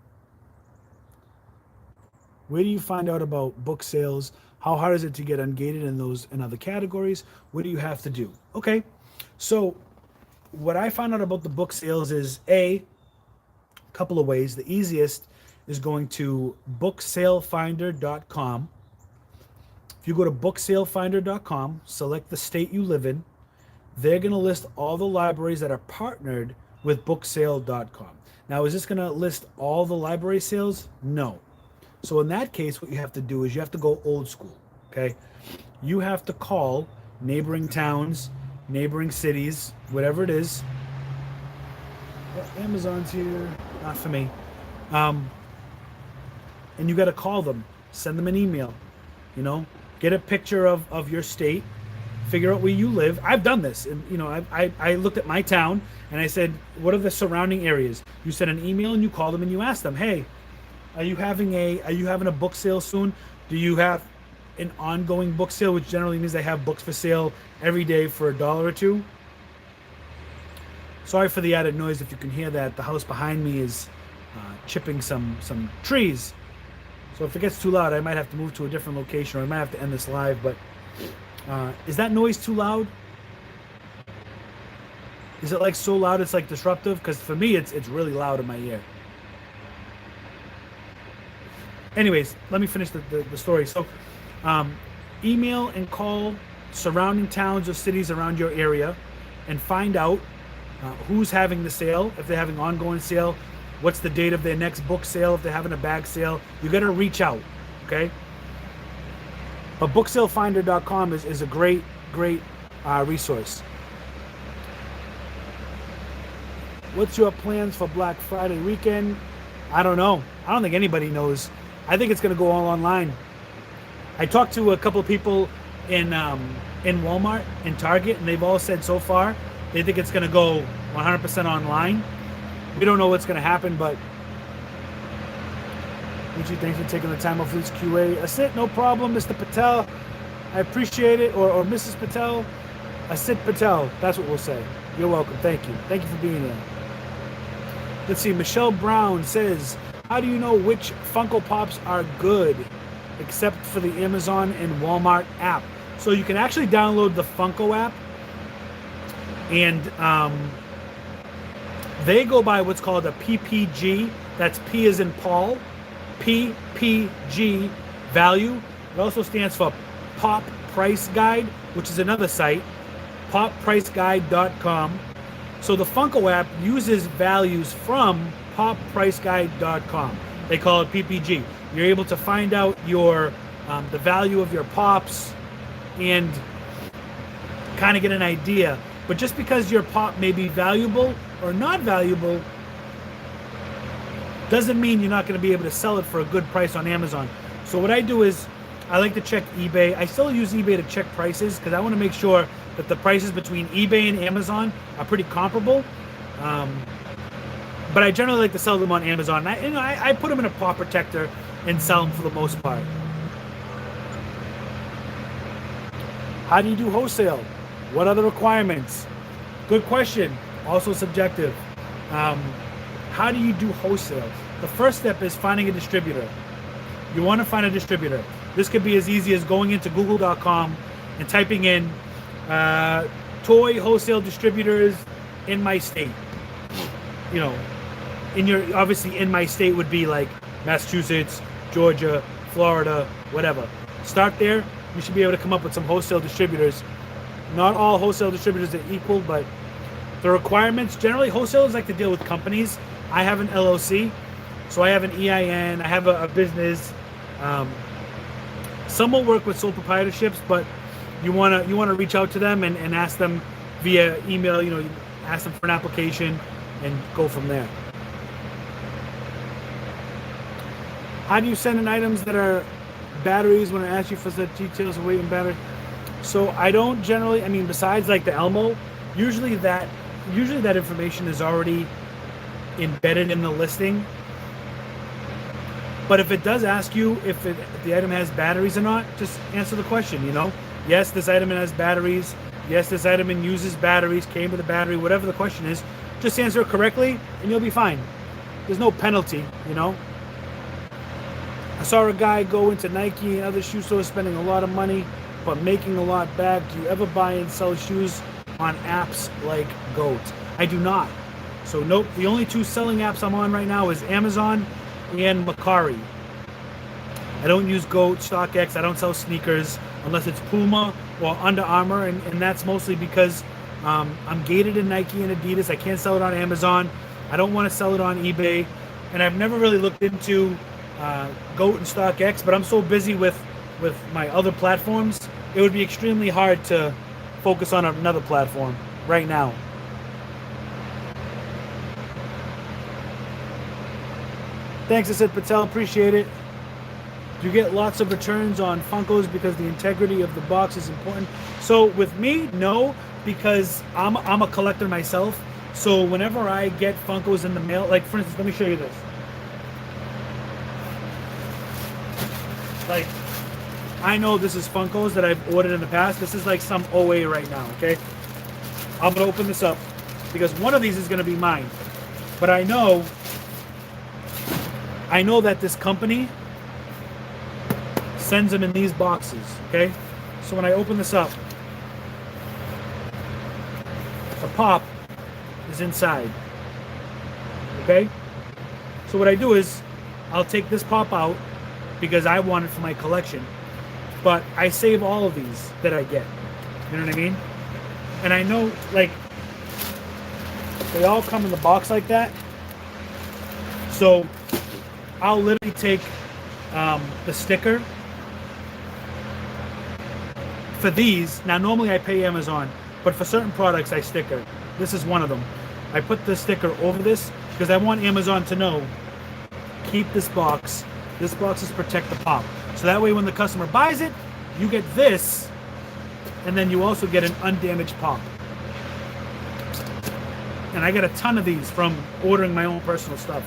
Where do you find out about book sales? How hard is it to get ungated in other categories? What do you have to do? Okay. So what I found out about the book sales is a couple of ways. The easiest is going to booksalefinder.com. If you go to booksalefinder.com, select the state you live in, they're going to list all the libraries that are partnered with booksale.com. Now, is this going to list all the library sales? No. So in that case, what you have to do is you have to go old school, okay? You have to call neighboring towns, neighboring cities, whatever it is. Amazon's here, not for me. And you got to call them, send them an email, get a picture of your state, figure out where you live. I've done this, and I looked at my town and I said, what are the surrounding areas? You send an email and you call them and you ask them, hey, are you having a book sale soon? Do you have an ongoing book sale, which generally means they have books for sale every day for $1 or $2? Sorry for the added noise if you can hear that. The house behind me is chipping some trees. So if it gets too loud, I might have to move to a different location, or I might have to end this live. But is that noise too loud? Is it like so loud it's like disruptive? Because for me, it's really loud in my ear. Anyways, let me finish the story. So email and call surrounding towns or cities around your area and find out who's having the sale, if they're having ongoing sale, what's the date of their next book sale, if they're having a bag sale. You got to reach out, okay? But booksalefinder.com is a great resource. What's your plans for Black Friday weekend? I don't know. I don't think anybody knows. I think it's going to go all online. I talked to a couple of people in Walmart and Target, and they've all said so far they think it's going to go 100% online. We don't know what's going to happen, but Richie, thanks for taking the time off this QA. A sit, no problem, Mr. Patel. I appreciate it, or Mrs. Patel. A sit Patel, that's what we'll say. You're welcome. Thank you. Thank you for being here. Let's see. Michelle Brown says, how do you know which Funko Pops are good except for the Amazon and Walmart app? So you can actually download the Funko app And they go by what's called a PPG. That's P as in Paul, PPG value. It also stands for Pop Price Guide, which is another site, poppriceguide.com. So the Funko app uses values from poppriceguide.com. They call it PPG. You're able to find out your the value of your pops and kind of get an idea. But just because your pop may be valuable or not valuable doesn't mean you're not going to be able to sell it for a good price on Amazon. So what I do is I like to check eBay. I still use eBay to check prices because I want to make sure that the prices between eBay and Amazon are pretty comparable. But I generally like to sell them on Amazon. I put them in a pop protector and sell them for the most part. How do you do wholesale? What are the requirements? Good question. Also subjective. How do you do wholesale? The first step is finding a distributor. You want to find a distributor. This could be as easy as going into google.com and typing in toy wholesale distributors in my state. You know, obviously in my state would be like Massachusetts, Georgia, Florida, whatever. Start there. You should be able to come up with some wholesale distributors. Not all wholesale distributors are equal, but the requirements, generally wholesalers like to deal with companies. I have an LLC, so I have an EIN, I have a business. Some will work with sole proprietorships, but you want to reach out to them and ask them via email, ask them for an application and go from there. How do you send in items that are batteries when I ask you for the details of weight and battery? So I don't generally, besides like the Elmo, usually that information is already embedded in the listing. But if it does ask you if the item has batteries or not, just answer the question, Yes, this item has batteries. Yes, this item uses batteries, came with a battery, whatever the question is. Just answer it correctly and you'll be fine. There's no penalty, I saw a guy go into Nike and other shoe stores spending a lot of money, but making a lot back. Do you ever buy and sell shoes on apps like GOAT? I do not. So nope, the only two selling apps I'm on right now is Amazon and Macari. I don't use GOAT, StockX, I don't sell sneakers unless it's Puma or Under Armour, and that's mostly because I'm gated in Nike and Adidas. I can't sell it on Amazon. I don't want to sell it on eBay, and I've never really looked into GOAT and StockX, but I'm so busy with my other platforms, it would be extremely hard to focus on another platform right now. Thanks, Asit Patel. Appreciate it. Do you get lots of returns on Funkos because the integrity of the box is important? So with me, no, because I'm a collector myself. So whenever I get Funkos in the mail, like for instance, let me show you this. Like, I know this is Funkos that I've ordered in the past. This is like some OA right now, okay? I'm going to open this up because one of these is going to be mine. But I know that this company sends them in these boxes, okay? So when I open this up, the pop is inside, okay? So what I do is I'll take this pop out because I want it for my collection, but I save all of these that I get, you know what I mean? And I know, like, they all come in the box like that, so I'll literally take the sticker for these. Now normally I pay Amazon, but for certain products I sticker. This is one of them. I put the sticker over this because I want Amazon to know, keep this box. This box is protect the pop. So that way when the customer buys it, you get this, and then you also get an undamaged pop. And I get a ton of these from ordering my own personal stuff.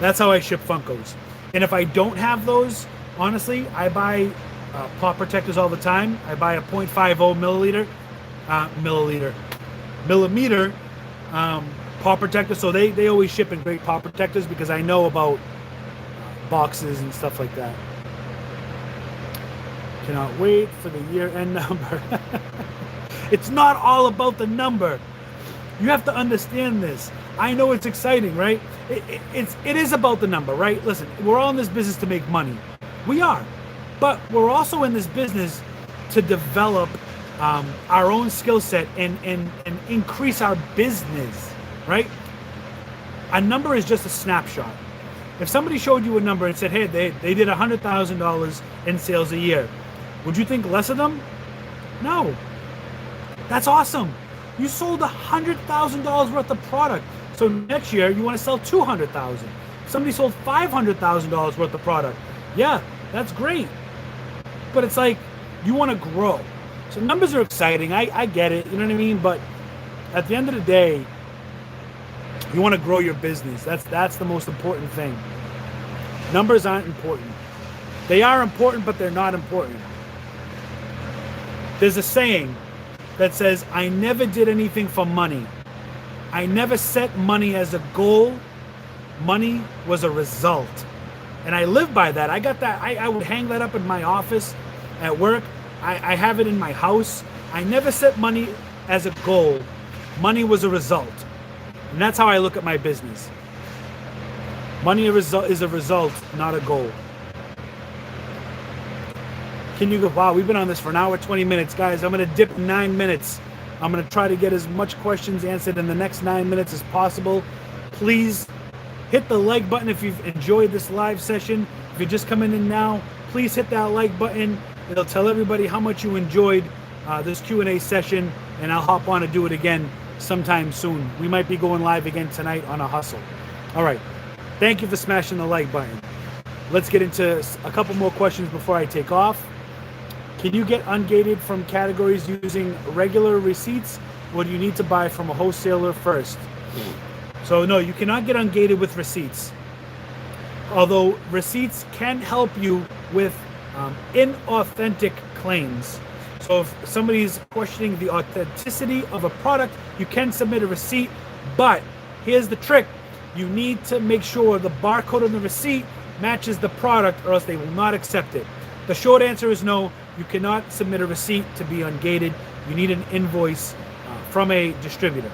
That's how I ship Funkos. And if I don't have those, honestly, I buy pop protectors all the time. I buy a 0.50 millimeter pop protector. So they always ship in great pop protectors because I know about boxes and stuff like that. Cannot wait for the year-end number. It's not all about the number. You have to understand this. I know it's exciting, right? It is about the number, right? Listen, we're all in this business to make money. We are. But we're also in this business to develop our own skill set and increase our business, right? A number is just a snapshot. If somebody showed you a number and said, hey, they did $100,000 in sales a year, would you think less of them? No. That's awesome. You sold $100,000 worth of product. So next year you want to sell $200,000. Somebody sold $500,000 worth of product. Yeah, that's great. But it's like you want to grow. So numbers are exciting. I get it. You know what I mean? But at the end of the day, you want to grow your business. That's the most important thing. Numbers aren't important. They are important, but they're not important. There's a saying that says, I never did anything for money. I never set money as a goal. Money was a result. And I live by that. I got that. I would hang that up in my office at work. I have it in my house. I never set money as a goal. Money was a result. And that's how I look at my business. Money is a result, not a goal. Can you go, wow, we've been on this for an hour, 20 minutes. Guys, I'm going to dip 9 minutes. I'm going to try to get as much questions answered in the next 9 minutes as possible. Please hit the like button if you've enjoyed this live session. If you're just coming in now, please hit that like button. It'll tell everybody how much you enjoyed this Q&A session, and I'll hop on and do it again sometime soon. We might be going live again tonight on a hustle. All right. Thank you for smashing the like button. Let's get into a couple more questions before I take off. Can you get ungated from categories using regular receipts, or do you need to buy from a wholesaler first? So no, you cannot get ungated with receipts. Although receipts can help you with inauthentic claims. So if somebody's questioning the authenticity of a product, you can submit a receipt, but here's the trick. You need to make sure the barcode on the receipt matches the product, or else they will not accept it. The short answer is no. You cannot submit a receipt to be ungated. You need an invoice from a distributor.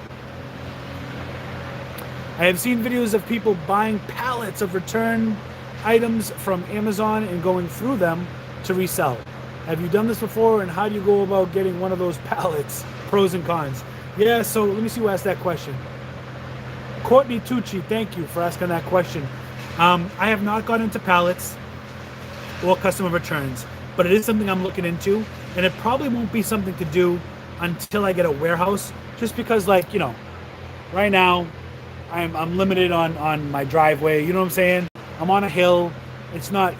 I have seen videos of people buying pallets of return items from Amazon and going through them to resell. Have you done this before, and how do you go about getting one of those pallets? Pros and cons. Yeah, so let me see who asked that question. Courtney Tucci, thank you for asking that question. I have not gone into pallets or customer returns, but it is something I'm looking into, and it probably won't be something to do until I get a warehouse, just because, like, you know, right now I'm limited on my driveway. You know what I'm saying? I'm on a hill. It's going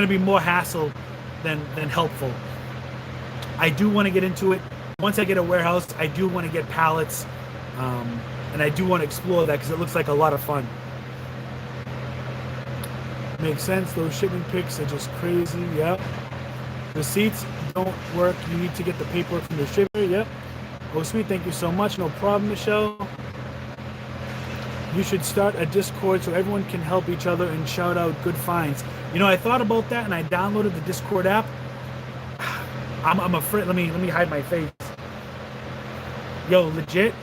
to be more hassle than helpful. I do want to get into it. Once I get a warehouse, I do want to get pallets, and I do want to explore that because it looks like a lot of fun. Makes sense. Those shipment pics are just crazy. Yep. Receipts don't work. You need to get the paperwork from the shipper. Yep. Oh, sweet. Thank you so much. No problem, Michelle. You should start a Discord so everyone can help each other and shout out good finds. You know, I thought about that, and I downloaded the Discord app. I'm afraid. Let me hide my face. Yo, legit.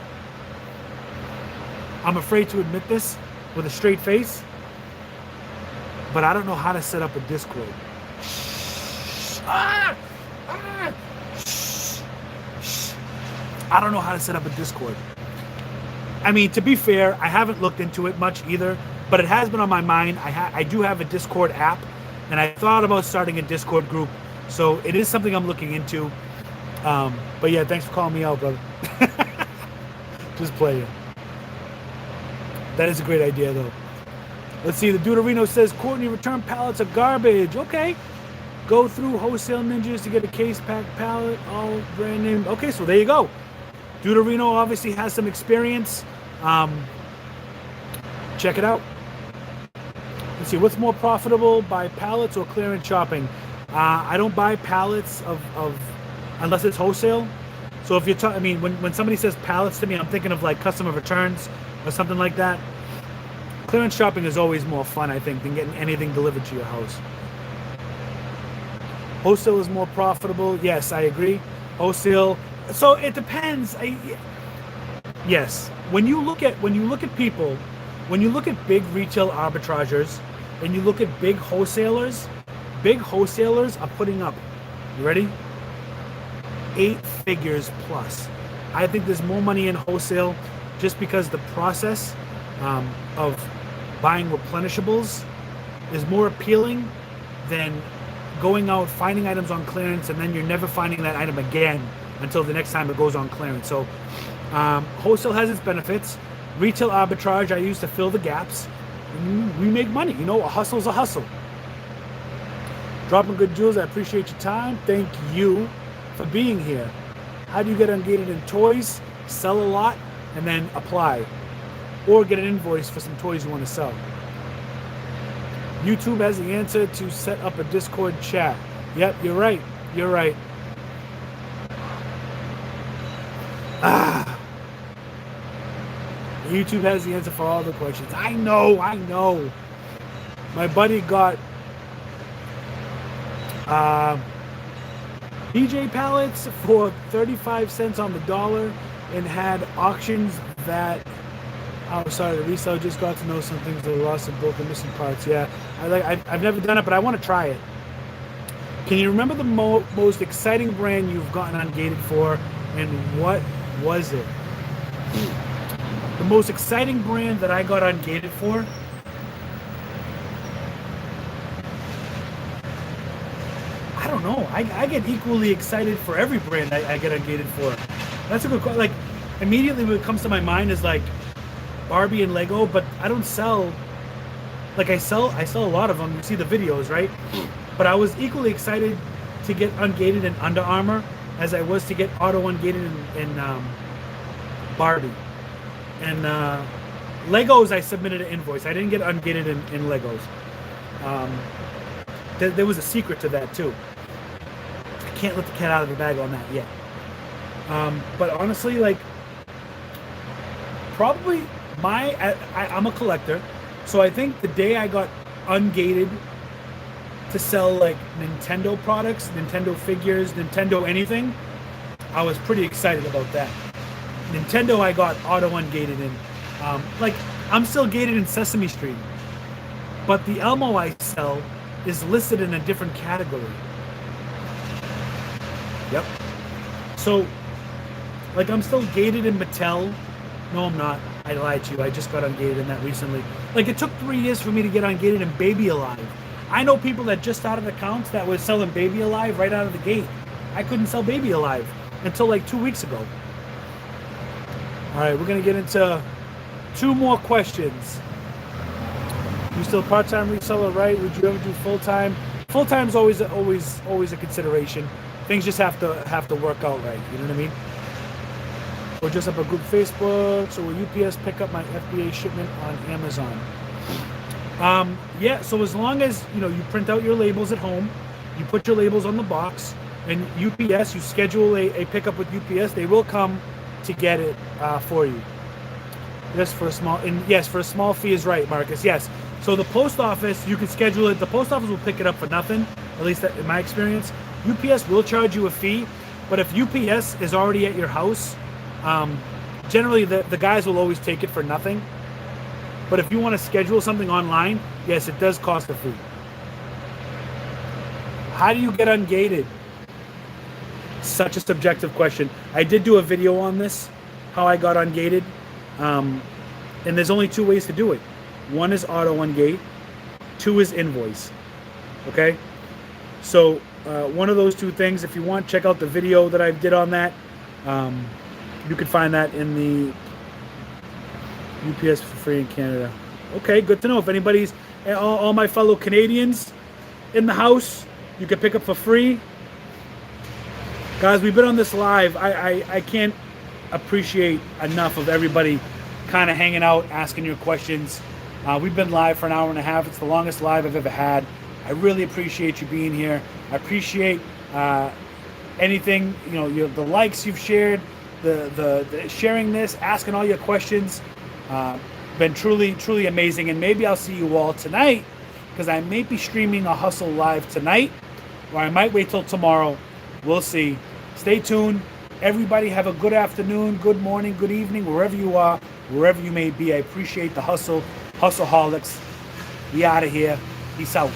I'm afraid to admit this with a straight face, but I don't know how to set up a Discord. I don't know how to set up a Discord. I mean, to be fair, I haven't looked into it much either, but it has been on my mind. I do have a Discord app, and I thought about starting a Discord group, so it is something I'm looking into. But yeah, thanks for calling me out, brother. Just playing. That is a great idea, though. Let's see. The Deuterino says, Courtney, return pallets are garbage. Okay. Go through Wholesale Ninjas to get a case pack pallet, all brand name. Okay, so there you go. Deuterino obviously has some experience. Check it out. Let's see. What's more profitable, buy pallets or clearance shopping? I don't buy pallets of unless it's wholesale. So if you're I mean, when somebody says pallets to me, I'm thinking of like customer returns or something like that. Clearance shopping is always more fun, I think, than getting anything delivered to your house. Wholesale is more profitable. Yes, I agree. Wholesale. So it depends. Yes. When you look at people, when you look at big retail arbitrageurs and you look at big wholesalers are putting up, you ready? 8 figures plus. I think there's more money in wholesale just because the process of buying replenishables is more appealing than going out, finding items on clearance, and then you're never finding that item again until the next time it goes on clearance. So wholesale has its benefits. Retail arbitrage I use to fill the gaps. We make money. You know, a hustle's a hustle. Dropping good jewels. I appreciate your time. Thank you for being here. How do you get ungated in toys? Sell a lot and then apply. Or get an invoice for some toys you want to sell. YouTube has the answer to set up a Discord chat. Yep, you're right. You're right. YouTube has the answer for all the questions. I know. My buddy got DJ pallets for 35 cents on the dollar and had auctions that, oh sorry, the reseller just got to know some things that were lost and broken, missing parts. Yeah, I've never done it, but I want to try it. Can you remember the most exciting brand you've gotten ungated for, and what was it? The most exciting brand that I got ungated for? I don't know. I get equally excited for every brand I get ungated for. That's a good question. Like, immediately what comes to my mind is like Barbie and Lego, but I don't sell, like I sell a lot of them. You see the videos, right? But I was equally excited to get ungated in Under Armour as I was to get auto ungated in Barbie. And Legos, I submitted an invoice. I didn't get ungated in Legos. There was a secret to that too. I can't let the cat out of the bag on that yet. But honestly, like, probably I'm a collector, so I think the day I got ungated to sell like Nintendo products, Nintendo figures, Nintendo anything, I was pretty excited about that. Nintendo I got auto ungated in. Like, I'm still gated in Sesame Street, but the Elmo I sell is listed in a different category. Yep. So, like, I'm still gated in Mattel. No, I'm not. I lied to you. I just got ungated in that recently. Like, it took 3 years for me to get ungated in Baby Alive. I know people that just started accounts that were selling Baby Alive right out of the gate. I couldn't sell Baby Alive until like 2 weeks ago. All right, we're gonna get into 2 more questions. You still part-time reseller, right? Would you ever do full-time? Full-time's always a consideration. Things just have to work out right. You know what I mean? Or just up a group Facebook. So will UPS pick up my FBA shipment on Amazon? Yeah. So as long as you print out your labels at home, you put your labels on the box, and UPS, you schedule a pickup with UPS, they will come to get it for you. Yes, for a small fee is right, Marcus. Yes. So the post office, you can schedule it. The post office will pick it up for nothing, at least in my experience. UPS will charge you a fee, but if UPS is already at your house, generally the guys will always take it for nothing. But if you want to schedule something online, yes, it does cost a fee. How do you get ungated? Such a subjective question. I did do a video on this, how I got ungated. And there's only 2 ways to do it. 1 is auto ungate, 2 is invoice. Okay? So one of those 2 things, if you want, check out the video that I did on that. You can find that in the UPS for free in Canada. Okay, good to know. If anybody's, all my fellow Canadians in the house, you can pick up for free. Guys, we've been on this live. I can't appreciate enough of everybody kind of hanging out, asking your questions. We've been live for an hour and a half. It's the longest live I've ever had. I really appreciate you being here. I appreciate anything, the likes you've shared, the sharing this, asking all your questions. Been truly amazing. And maybe I'll see you all tonight, because I may be streaming a Hustle live tonight. or I might wait till tomorrow. We'll see. Stay tuned. Everybody have a good afternoon, good morning, good evening, wherever you are, wherever you may be. I appreciate the hustle. Hustleholics. We out of here. Peace out.